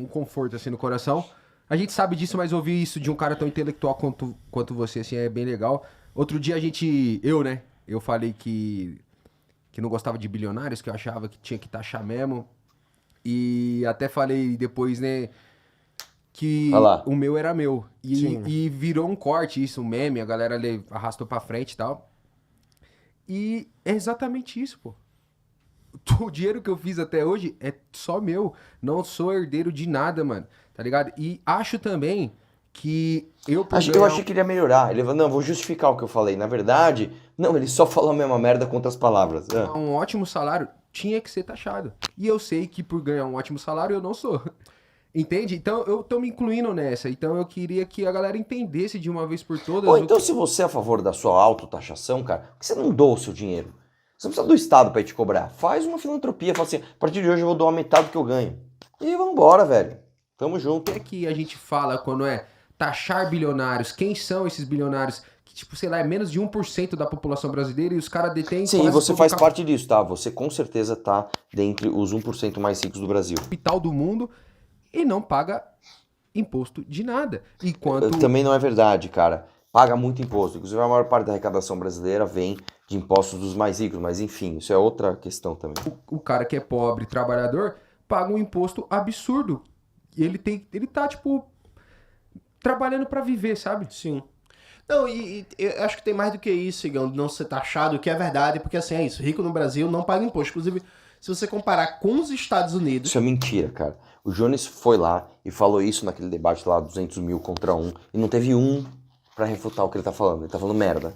conforto, assim, no coração. A gente sabe disso, mas ouvir isso de um cara tão intelectual quanto você, assim, é bem legal. Outro dia eu falei que não gostava de bilionários, que eu achava que tinha que taxar mesmo. E até falei depois, né, que Olha lá. o meu era meu. Sim. E virou um corte isso, um meme, a galera arrastou pra frente e tal. E é exatamente isso, pô. O dinheiro que eu fiz até hoje é só meu. Não sou herdeiro de nada, mano. Tá ligado? E acho também que eu... Eu achei que ele ia melhorar. Ele falou, não, vou justificar o que eu falei. Na verdade, não, ele só falou a mesma merda com outras palavras. Um ótimo salário tinha que ser taxado. E eu sei que por ganhar um ótimo salário eu não sou. Entende? Então eu tô me incluindo nessa. Então eu queria que a galera entendesse de uma vez por todas. Ou então, se você é a favor da sua autotaxação, cara, por que você não doa o seu dinheiro? Você não precisa do Estado pra ir te cobrar. Faz uma filantropia, fala assim, a partir de hoje eu vou doar metade do que eu ganho. E vambora, velho. Tamo junto. O que é que a gente fala quando é taxar bilionários? Quem são esses bilionários que, tipo, sei lá, é menos de 1% da população brasileira e os caras detêm Sim, e quase você todo faz o parte disso, tá? Você com certeza tá dentre os 1% mais ricos do Brasil. capital do mundo e não paga imposto de nada. Enquanto Também não é verdade, cara. Paga muito imposto. Inclusive, a maior parte da arrecadação brasileira vem de impostos dos mais ricos. Mas, enfim, isso é outra questão também. o cara que é pobre, trabalhador, paga um imposto absurdo. E ele tá, tipo, trabalhando pra viver, sabe? Sim. Não, e eu acho que tem mais do que isso, Igão, de não ser taxado, que é verdade, porque assim, é isso, rico no Brasil não paga imposto. Inclusive, se você comparar com os Estados Unidos, Isso é mentira, cara. O Jones foi lá e falou isso naquele debate lá, 200 mil contra 1, e não teve um pra refutar o que ele tá falando. Ele tá falando merda.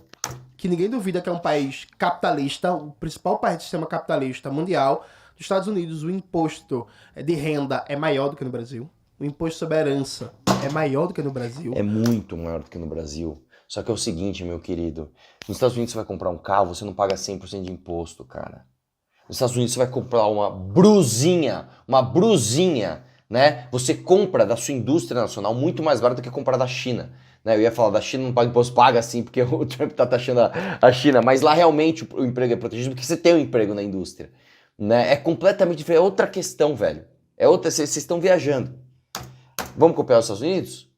que ninguém duvida que é um país capitalista, o principal país do sistema capitalista mundial, dos Estados Unidos, o imposto de renda é maior do que no Brasil. O imposto sobre a herança é maior do que no Brasil. É muito maior do que no Brasil. Só que é o seguinte, meu querido. Nos Estados Unidos você vai comprar um carro, você não paga 100% de imposto, cara. Nos Estados Unidos você vai comprar uma brusinha, né? Você compra da sua indústria nacional muito mais barato do que comprar da China. Né? Eu ia falar da China não paga imposto, paga sim, porque o Trump tá taxando a China. Mas lá realmente o emprego é protegido porque você tem um emprego na indústria. Né? É completamente diferente, é outra questão, velho. É outra, vocês estão viajando. Vamos copiar os Estados Unidos?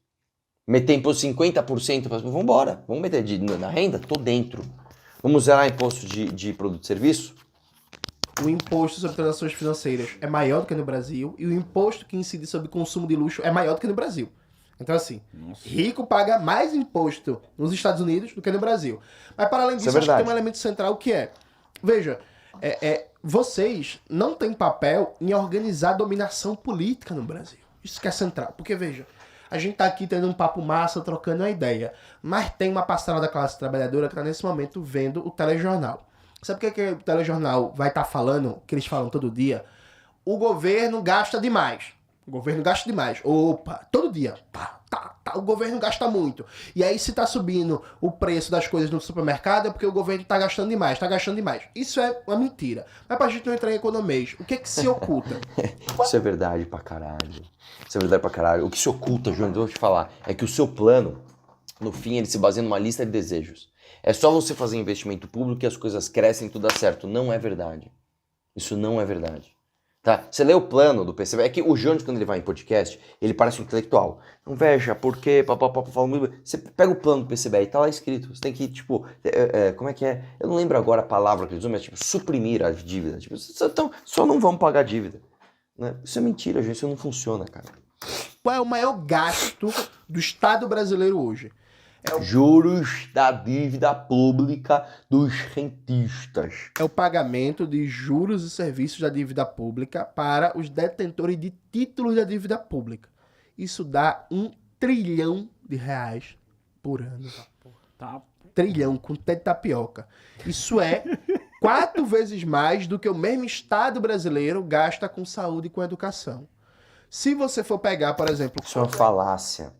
Meter imposto 50%? Vambora, vamos meter na renda? Tô dentro. Vamos zerar imposto de produto e serviço? O imposto sobre transações financeiras é maior do que no Brasil e o imposto que incide sobre consumo de luxo é maior do que no Brasil. Então, assim, rico paga mais imposto nos Estados Unidos do que no Brasil. Mas, para além disso, Isso é acho que tem verdade. um elemento central que é... Veja, vocês não têm papel em organizar a dominação política no Brasil. Isso que é central. Porque, veja, a gente tá aqui tendo um papo massa, trocando uma ideia. Mas tem uma parcela da classe trabalhadora que tá nesse momento vendo o telejornal. Sabe o que o telejornal vai estar falando, que eles falam todo dia? O governo gasta demais. O governo gasta demais. Opa, todo dia. O governo gasta muito. E aí se tá subindo o preço das coisas no supermercado é porque o governo tá gastando demais, Isso é uma mentira. Mas pra gente não entrar em economês, o que é que se oculta? Isso é verdade pra caralho. Isso é verdade pra caralho. O que se oculta, João, eu vou te falar, é que o seu plano, no fim, ele se baseia numa lista de desejos. É só você fazer investimento público que as coisas crescem e tudo dá certo. Não é verdade. Isso não é verdade. Tá? Você lê o plano do PCB. É que o Jones, quando ele vai em podcast, ele parece um intelectual. Não veja, porque... Você pega o plano do PCB e tá lá escrito. Você tem que, tipo... como é que é? Eu não lembro agora a palavra que eles usam, mas tipo, suprimir as dívidas. Tipo, então, só não vamos pagar dívida. Né? Isso é mentira, gente. Isso não funciona, cara. Qual é o maior gasto do Estado brasileiro hoje? Juros da dívida pública dos rentistas. É o pagamento de juros e serviços da dívida pública para os detentores de títulos da dívida pública. Isso dá R$1 trilhão por ano. Tá. Trilhão, com T de tapioca. Isso é 4 vezes mais do que o mesmo Estado brasileiro gasta com saúde e com educação. Se você for pegar, por exemplo... Isso é uma falácia.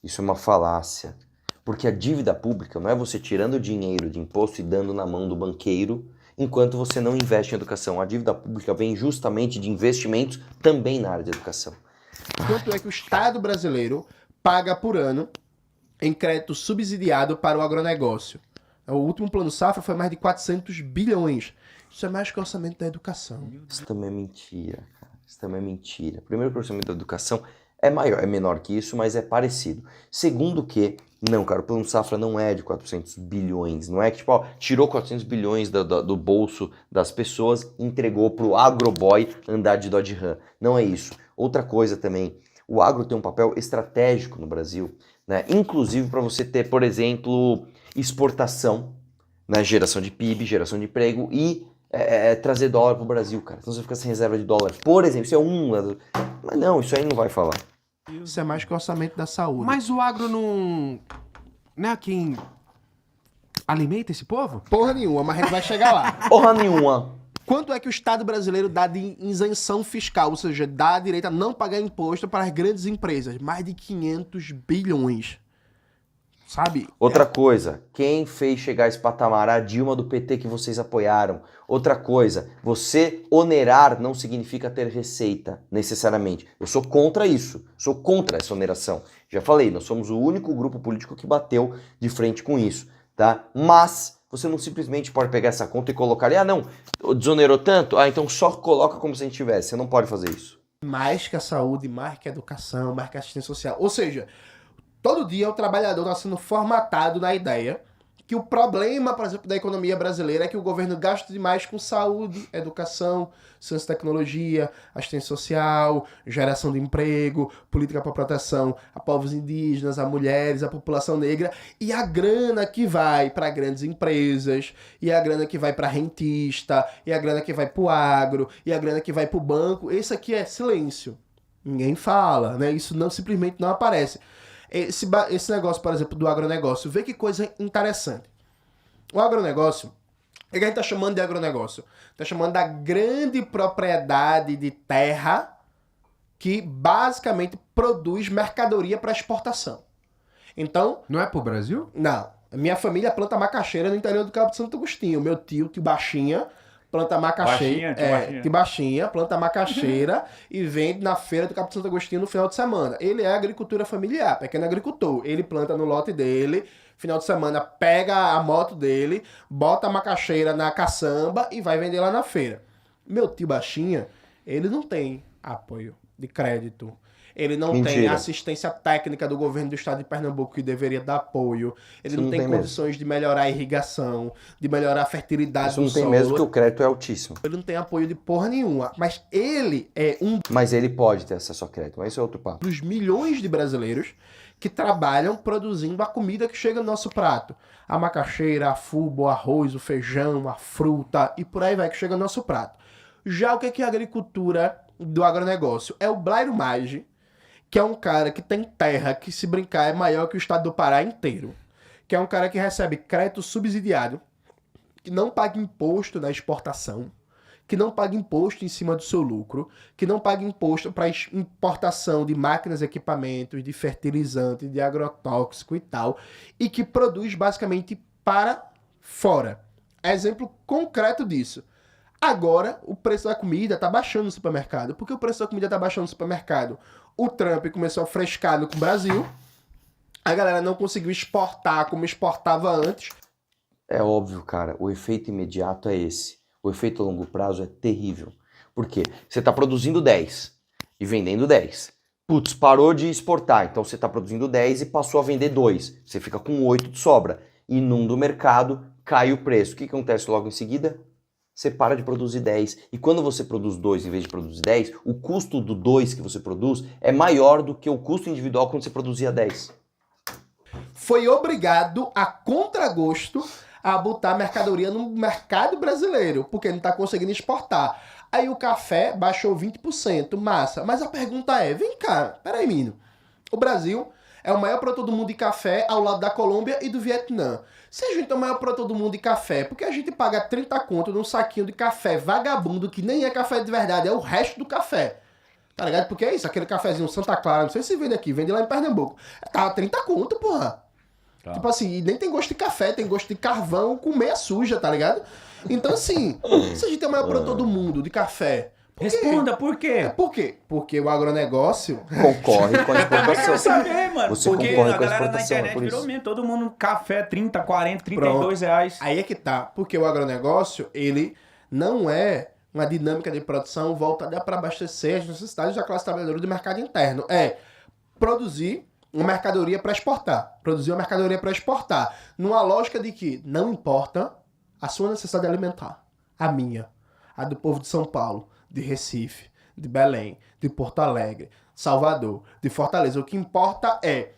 Isso é uma falácia. Porque a dívida pública não é você tirando dinheiro de imposto e dando na mão do banqueiro enquanto você não investe em educação. A dívida pública vem justamente de investimentos também na área de educação. Quanto é que o Estado brasileiro paga por ano em crédito subsidiado para o agronegócio? O último plano safra foi mais de 400 bilhões. Isso é mais que o orçamento da educação. Isso também é mentira, cara. Isso também é mentira. Primeiro que o orçamento da educação é maior, é menor que isso, mas é parecido. Segundo que, não, cara, o plano safra não é de 400 bilhões. Não é que, tipo, ó, tirou 400 bilhões do bolso das pessoas e entregou pro agroboy andar de Dodge Ram. Não é isso. Outra coisa também, o agro tem um papel estratégico no Brasil, né? Inclusive para você ter, por exemplo, exportação, né? Geração de PIB, geração de emprego e trazer dólar pro Brasil, cara. Então você fica sem reserva de dólar. Por exemplo, isso é mas não, isso aí não vai falar. Isso é mais que o orçamento da saúde. Mas o agro não é quem alimenta esse povo? Porra nenhuma, mas a gente vai chegar lá. Porra nenhuma. Quanto é que o Estado brasileiro dá de isenção fiscal? Ou seja, dá direito a não pagar imposto para as grandes empresas? Mais de 500 bilhões. Sabe? Outra coisa, quem fez chegar a esse patamar? A Dilma do PT que vocês apoiaram. Outra coisa, você onerar não significa ter receita, necessariamente. Eu sou contra isso, sou contra essa oneração. Já falei, nós somos o único grupo político que bateu de frente com isso. tá? Mas você não simplesmente pode pegar essa conta e colocar ali, não, desonerou tanto, então só coloca como se a gente tivesse. Você não pode fazer isso. Mais que a saúde, mais que a educação, mais que a assistência social. Ou seja, todo dia o trabalhador está sendo formatado na ideia que o problema, por exemplo, da economia brasileira é que o governo gasta demais com saúde, educação, ciência e tecnologia, assistência social, geração de emprego, política para proteção a povos indígenas, a mulheres, a população negra, e a grana que vai para grandes empresas, e a grana que vai para rentista, e a grana que vai para o agro, e a grana que vai para o banco, esse aqui é silêncio. Ninguém fala, né? Isso não simplesmente não aparece. Esse negócio, por exemplo, do agronegócio, vê que coisa interessante. O agronegócio, o que a gente tá chamando de agronegócio? Tá chamando da grande propriedade de terra que basicamente produz mercadoria para exportação. Então... Não é pro Brasil? Não. A minha família planta macaxeira no interior do Cabo de Santo Agostinho. Meu tio Baixinha, planta macaxeira. Tio Baixinha, planta macaxeira e vende na feira do Cabo de Santo Agostinho no final de semana. Ele é agricultura familiar, pequeno agricultor. Ele planta no lote dele, final de semana pega a moto dele, bota a macaxeira na caçamba e vai vender lá na feira. Meu tio Baixinha, ele não tem apoio de crédito. Ele não tem assistência técnica do governo do estado de Pernambuco que deveria dar apoio. Ele não tem condições de melhorar a irrigação, de melhorar a fertilidade do solo. Isso não tem mesmo, que o crédito é altíssimo. Ele não tem apoio de porra nenhuma. Mas ele é Mas ele pode ter acesso a crédito, mas isso é outro papo. dos milhões de brasileiros que trabalham produzindo a comida que chega no nosso prato. A macaxeira, a fubo, o arroz, o feijão, a fruta e por aí vai que chega no nosso prato. Já o que é a agricultura do agronegócio? É o Blairo Maggi, que é um cara que tem terra que, se brincar, é maior que o estado do Pará inteiro. Que é um cara que recebe crédito subsidiado, que não paga imposto na exportação, que não paga imposto em cima do seu lucro, que não paga imposto para importação de máquinas, equipamentos, de fertilizante, de agrotóxico e tal, e que produz basicamente para fora. Exemplo concreto disso. Agora, o preço da comida está baixando no supermercado. Por que o preço da comida está baixando no supermercado? O Trump começou a frescar com o Brasil. A galera não conseguiu exportar como exportava antes. É óbvio, cara. O efeito imediato é esse. O efeito a longo prazo é terrível. Por quê? Você está produzindo 10 e vendendo 10. Putz, parou de exportar. Então você está produzindo 10 e passou a vender 2. Você fica com 8 de sobra. Inunda o mercado, cai o preço. O que acontece logo em seguida? Você para de produzir 10. E quando você produz 2 em vez de produzir 10, o custo do 2 que você produz é maior do que o custo individual quando você produzia 10. Foi obrigado, a contragosto, a botar mercadoria no mercado brasileiro, porque não está conseguindo exportar. Aí o café baixou 20%, massa. Mas a pergunta é, vem cá, peraí, menino. O Brasil é o maior produtor do mundo de café ao lado da Colômbia e do Vietnã. Se a gente é o maior produtor do mundo de café, por que a gente paga 30 conto num saquinho de café vagabundo, que nem é café de verdade, é o resto do café? Tá ligado? Porque é isso, aquele cafezinho Santa Clara, não sei se vende aqui, vende lá em Pernambuco. Tá 30 conto, porra. Tá. Tipo assim, nem tem gosto de café, tem gosto de carvão com meia suja, tá ligado? Então assim, se a gente é o maior produtor do mundo de café... Responda, por quê? Por quê? Porque o agronegócio... Concorre com a Eu quero exportação. saber, mano. Você Porque concorre a com a galera na exportação, internet por isso. virou mesmo. Todo mundo café 30, 40, 32 reais. Aí é que tá. Porque o agronegócio, ele não é uma dinâmica de produção voltada para abastecer as necessidades da classe trabalhadora do mercado interno. É produzir uma mercadoria para exportar. Produzir uma mercadoria para exportar. Numa lógica de que não importa a sua necessidade alimentar. A minha. A do povo de São Paulo, de Recife, de Belém, de Porto Alegre, Salvador, de Fortaleza. O que importa é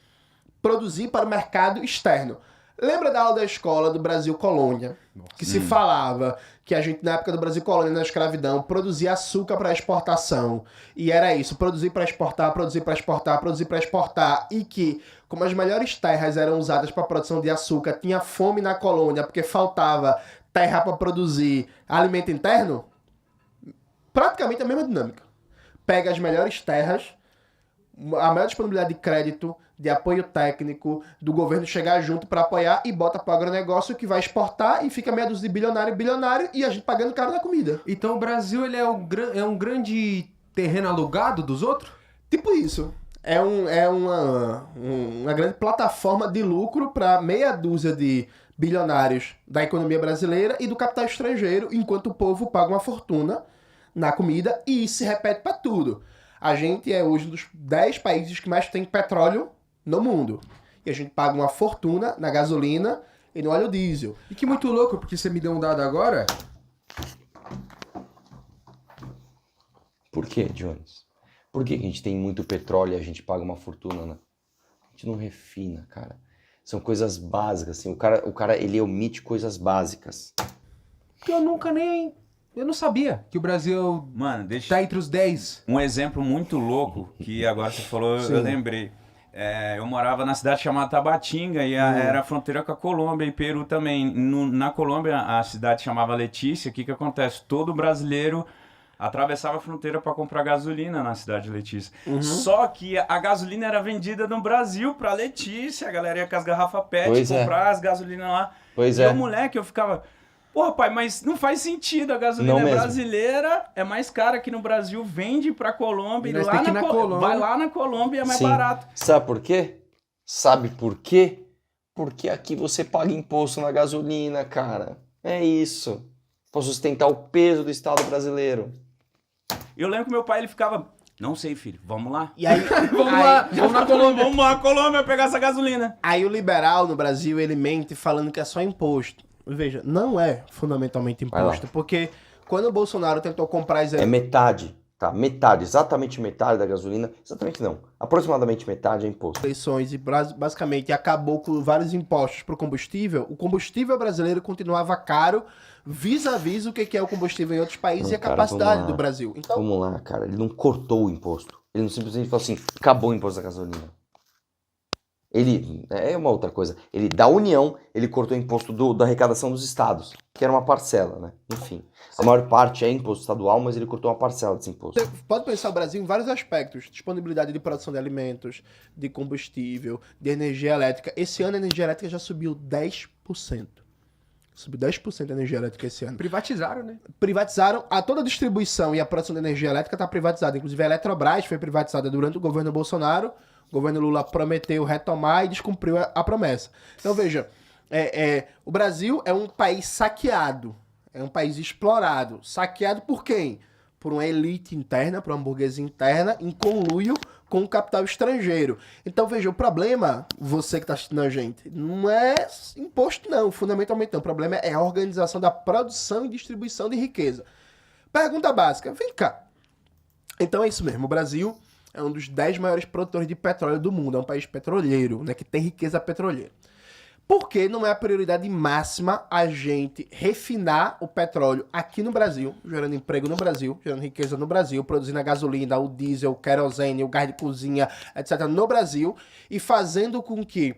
produzir para o mercado externo. Lembra da aula da escola do Brasil Colônia? Que se falava que a gente, na época do Brasil Colônia, na escravidão, produzia açúcar para exportação. E era isso, produzir para exportar, produzir para exportar, produzir para exportar. E que, como as melhores terras eram usadas para a produção de açúcar, tinha fome na colônia porque faltava terra para produzir alimento interno, praticamente a mesma dinâmica. Pega as melhores terras, a maior disponibilidade de crédito, de apoio técnico, do governo chegar junto para apoiar e bota para o agronegócio que vai exportar e fica meia dúzia de bilionário e a gente pagando caro na comida. Então o Brasil ele é um grande terreno alugado dos outros? Tipo isso. É uma grande plataforma de lucro para meia dúzia de bilionários da economia brasileira e do capital estrangeiro, enquanto o povo paga uma fortuna na comida, e isso se repete para tudo. A gente é hoje um dos 10 países que mais tem petróleo no mundo. E a gente paga uma fortuna na gasolina e no óleo diesel. E que muito louco, porque você me deu um dado agora. Por quê, Jones? Por que que a gente tem muito petróleo e a gente paga uma fortuna, né? A gente não refina, cara. São coisas básicas, assim. O cara, ele omite coisas básicas. Que eu nunca nem... Eu não sabia que o Brasil Mano, deixa tá entre os 10. um exemplo muito louco que agora você falou, eu lembrei. Eu morava na cidade chamada Tabatinga e era a fronteira com a Colômbia e Peru também. Na Colômbia, a cidade chamava Letícia. O que acontece? Todo brasileiro atravessava a fronteira para comprar gasolina na cidade de Letícia. Só que a gasolina era vendida no Brasil para Letícia. A galera ia com as garrafas PET Pois é. comprar as gasolinas lá. Pois E é. o moleque, eu ficava... Pô, rapaz, mas não faz sentido. A gasolina Não mesmo. brasileira é mais cara aqui no Brasil, vende pra Colômbia E e nós lá tem que ir na na Colômbia. Colômbia. Vai lá na Colômbia e é mais Sim. barato. Sabe por quê? Sabe por quê? Porque aqui você paga imposto na gasolina, cara. É isso. Pra sustentar o peso do Estado brasileiro. Eu lembro que meu pai, ele ficava... Não sei, filho, vamos lá. E aí, Vamos lá, vamos na Colômbia. Vamos lá, Colômbia, pegar essa gasolina. aí o liberal no Brasil, ele mente falando que é só imposto. Veja, não é fundamentalmente Vai lá. imposto, porque quando o Bolsonaro tentou comprar as É metade, tá? Metade, exatamente metade da gasolina. Exatamente não. Aproximadamente metade é imposto. eleições e basicamente acabou com vários impostos para o combustível brasileiro continuava caro vis-a-vis o que é o combustível em outros países Não, e a cara, capacidade vamos lá. do Brasil. Então, Vamos lá, cara. Ele não cortou o imposto. Ele não simplesmente falou assim, acabou o imposto da gasolina. Ele, é uma outra coisa, ele da União, ele cortou o imposto da arrecadação dos estados, que era uma parcela, né? Enfim, a maior parte é imposto estadual, mas ele cortou uma parcela desse imposto. você pode pensar o Brasil em vários aspectos. Disponibilidade de produção de alimentos, de combustível, de energia elétrica. Esse ano a energia elétrica já subiu 10%. Subiu 10% a energia elétrica esse ano. Privatizaram, né? Privatizaram, toda a distribuição e a produção de energia elétrica está privatizada. Inclusive a Eletrobras foi privatizada durante o governo Bolsonaro. O governo Lula prometeu retomar e descumpriu a promessa. Então veja, o Brasil é um país saqueado, é um país explorado. Saqueado por quem? Por uma elite interna, por uma burguesia interna, em conluio com o capital estrangeiro. Então veja, o problema, você que está assistindo a gente, não é imposto não, fundamentalmente não. O problema é a organização da produção e distribuição de riqueza. Pergunta básica, vem cá. Então é isso mesmo, o Brasil é um dos 10 maiores produtores de petróleo do mundo, é um país petroleiro, né, que tem riqueza petroleira. Por que não é a prioridade máxima a gente refinar o petróleo aqui no Brasil, gerando emprego no Brasil, gerando riqueza no Brasil, produzindo a gasolina, o diesel, o querosene, o gás de cozinha, etc. no Brasil, e fazendo com que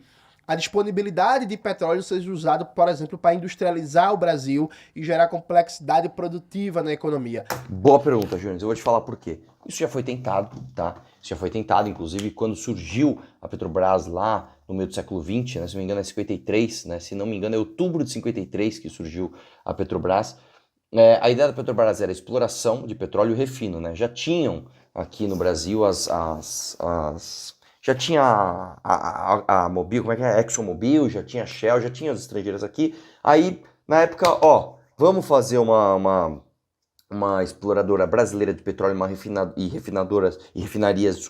a disponibilidade de petróleo seja usada, por exemplo, para industrializar o Brasil e gerar complexidade produtiva na economia? Boa pergunta, Jones. Eu vou te falar por quê. Isso já foi tentado, tá? Isso já foi tentado, inclusive, quando surgiu a Petrobras lá no meio do século XX, né? Se não me engano é 53, né? Se não me engano é outubro de 53 que surgiu a Petrobras. A ideia da Petrobras era a exploração de petróleo e refino, né? Já tinham aqui no Brasil já tinha a Mobil, como é que é? ExxonMobil, já tinha Shell, já tinha as estrangeiras aqui. Aí, na época, vamos fazer uma exploradora brasileira de petróleo e refinarias,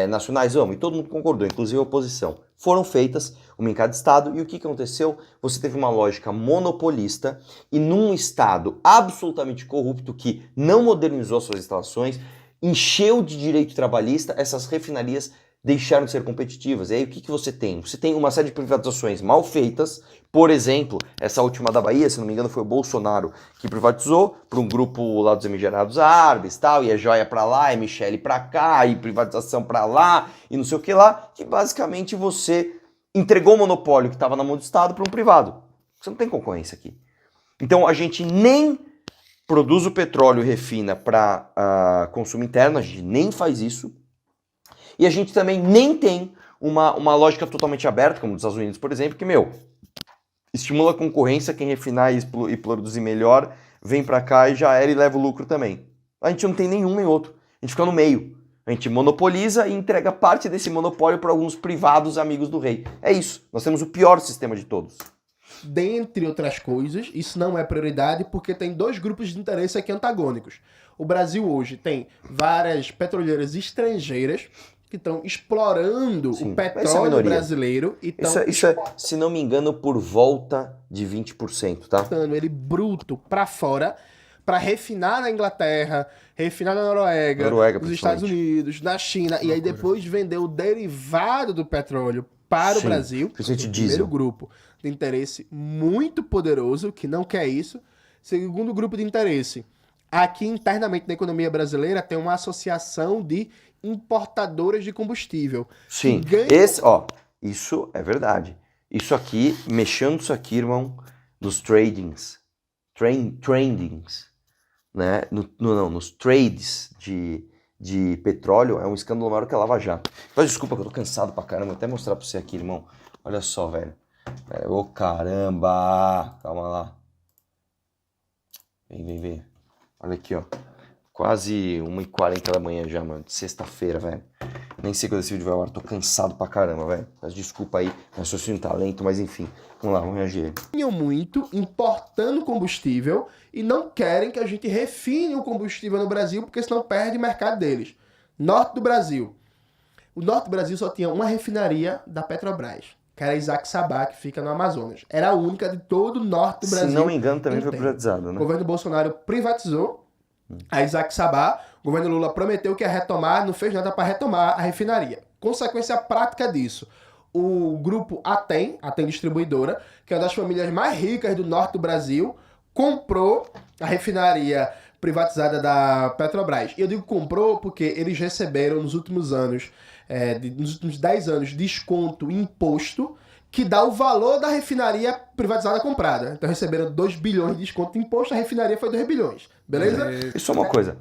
nacionais, vamos. E todo mundo concordou, inclusive a oposição. Foram feitas, uma em cada estado, e o que aconteceu? Você teve uma lógica monopolista e num estado absolutamente corrupto que não modernizou suas instalações, encheu de direito trabalhista, essas refinarias deixaram de ser competitivas. E aí o que você tem? Você tem uma série de privatizações mal feitas. Por exemplo, essa última da Bahia, se não me engano, foi o Bolsonaro que privatizou para um grupo lá dos Emirados Árabes, tal, e é joia para lá, é Michele para cá, e privatização para lá, e não sei o que lá, que basicamente você entregou o monopólio que estava na mão do Estado para um privado. Você não tem concorrência aqui. Então a gente nem produz o petróleo e refina para consumo interno, a gente nem faz isso. E a gente também nem tem uma lógica totalmente aberta, como dos Estados Unidos, por exemplo, que, estimula a concorrência, quem refinar e produzir melhor, vem pra cá e já era e leva o lucro também. A gente não tem nenhum nem outro. A gente fica no meio. A gente monopoliza e entrega parte desse monopólio para alguns privados amigos do rei. É isso. Nós temos o pior sistema de todos. dentre outras coisas. Isso não é prioridade porque tem dois grupos de interesse aqui antagônicos. O Brasil hoje tem várias petroleiras estrangeiras que estão explorando Sim, o mas isso é petróleo minoria. brasileiro e Isso é, se não me engano, por volta de 20%, tá? exportando ele bruto para fora para refinar na Inglaterra, refinar na Noruega, nos Estados principalmente. Unidos, na China, e aí depois vender o derivado do petróleo para o Sim, Brasil. principalmente O diesel. primeiro grupo de interesse muito poderoso, que não quer isso. Segundo grupo de interesse, aqui internamente na economia brasileira tem uma associação de importadoras de combustível. Sim, que ganham- isso é verdade. Isso aqui, mexendo isso aqui, irmão, nos trendings, né? Nos trades de petróleo, é um escândalo maior que a Lava Jato. Mas desculpa que eu tô cansado pra caramba, vou até mostrar pra você aqui, irmão. Olha só, velho. Ô, caramba! Calma lá. Vem. Olha aqui, ó. Quase 1h40 da manhã já, mano. Sexta-feira, velho. Nem sei quando esse vídeo vai ao ar. Tô cansado pra caramba, velho. Mas desculpa aí, raciocínio talento, mas enfim. Vamos lá, vamos reagir. ganham muito importando combustível e não querem que a gente refine o combustível no Brasil, porque senão perde o mercado deles. Norte do Brasil. O norte do Brasil só tinha uma refinaria da Petrobras, que era a Isaac Sabá, que fica no Amazonas. Era a única de todo o norte do Brasil. Se não me engano, também foi inteiro. privatizado, O né? governo Bolsonaro privatizou a Isaac Sabá. O governo Lula prometeu que ia retomar, não fez nada para retomar a refinaria. Consequência prática disso, o grupo Atem Distribuidora, que é uma das famílias mais ricas do norte do Brasil, comprou a refinaria privatizada da Petrobras. E eu digo comprou porque eles receberam nos últimos anos, nos últimos 10 anos, desconto em imposto que dá o valor da refinaria privatizada comprada. Então receberam 2 bilhões de desconto em imposto, a refinaria foi 2 bilhões. Beleza? E só uma coisa.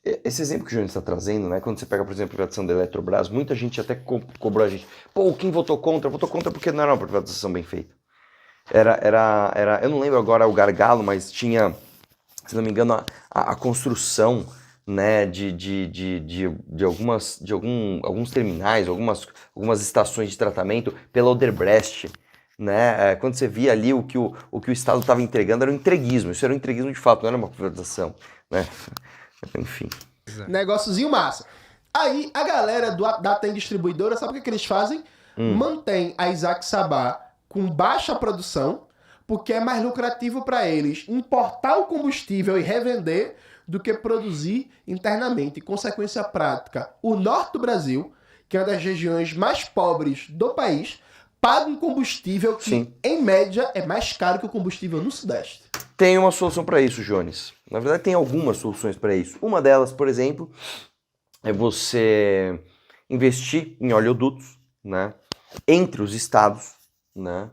Esse exemplo que o Júnior está trazendo, né? Quando você pega, por exemplo, a privatização da Eletrobras, muita gente até cobrou a gente. Pô, quem votou contra? Votou contra porque não era uma privatização bem feita. Eu não lembro agora o gargalo, mas tinha, se não me engano, a construção, né, de alguns terminais, algumas estações de tratamento pela Odebrecht, né? Quando você via ali o que o Estado estava entregando, era um entreguismo. Isso era um entreguismo de fato, não era uma privatização, né? Enfim. Negóciozinho massa. Aí, a galera da Tem Distribuidora, sabe o que eles fazem? Mantém a Isaac Sabá com baixa produção, porque é mais lucrativo para eles importar o combustível e revender do que produzir internamente. Consequência prática, o norte do Brasil, que é uma das regiões mais pobres do país, paga um combustível que, Sim. em média, é mais caro que o combustível no Sudeste. Tem uma solução para isso, Jones. Na verdade, tem algumas soluções para isso. Uma delas, por exemplo, é você investir em oleodutos, né, entre os estados, né,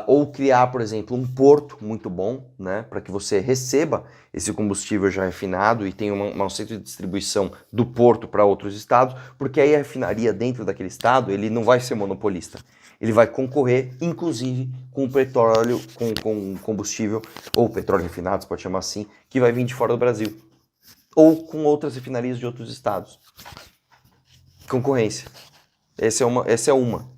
ou criar, por exemplo, um porto muito bom, né, para que você receba esse combustível já refinado e tenha um centro de distribuição do porto para outros estados, porque aí a refinaria dentro daquele estado, ele não vai ser monopolista. Ele vai concorrer, inclusive, com o petróleo, com combustível, ou petróleo refinado, você pode chamar assim, que vai vir de fora do Brasil. Ou com outras refinarias de outros estados. Concorrência. Essa é uma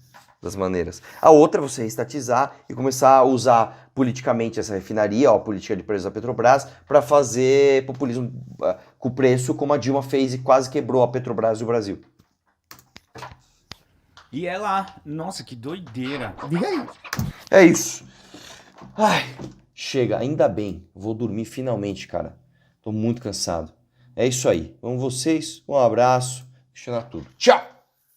das maneiras. A outra é você estatizar e começar a usar politicamente essa refinaria, a política de preços da Petrobras, para fazer populismo com o preço, como a Dilma fez e quase quebrou a Petrobras e o Brasil. E ela, nossa, que doideira. Diga aí. É isso. Ai, chega, ainda bem. Vou dormir finalmente, cara. Tô muito cansado. É isso aí. Vamos vocês, um abraço. Deixa tudo. Tchau!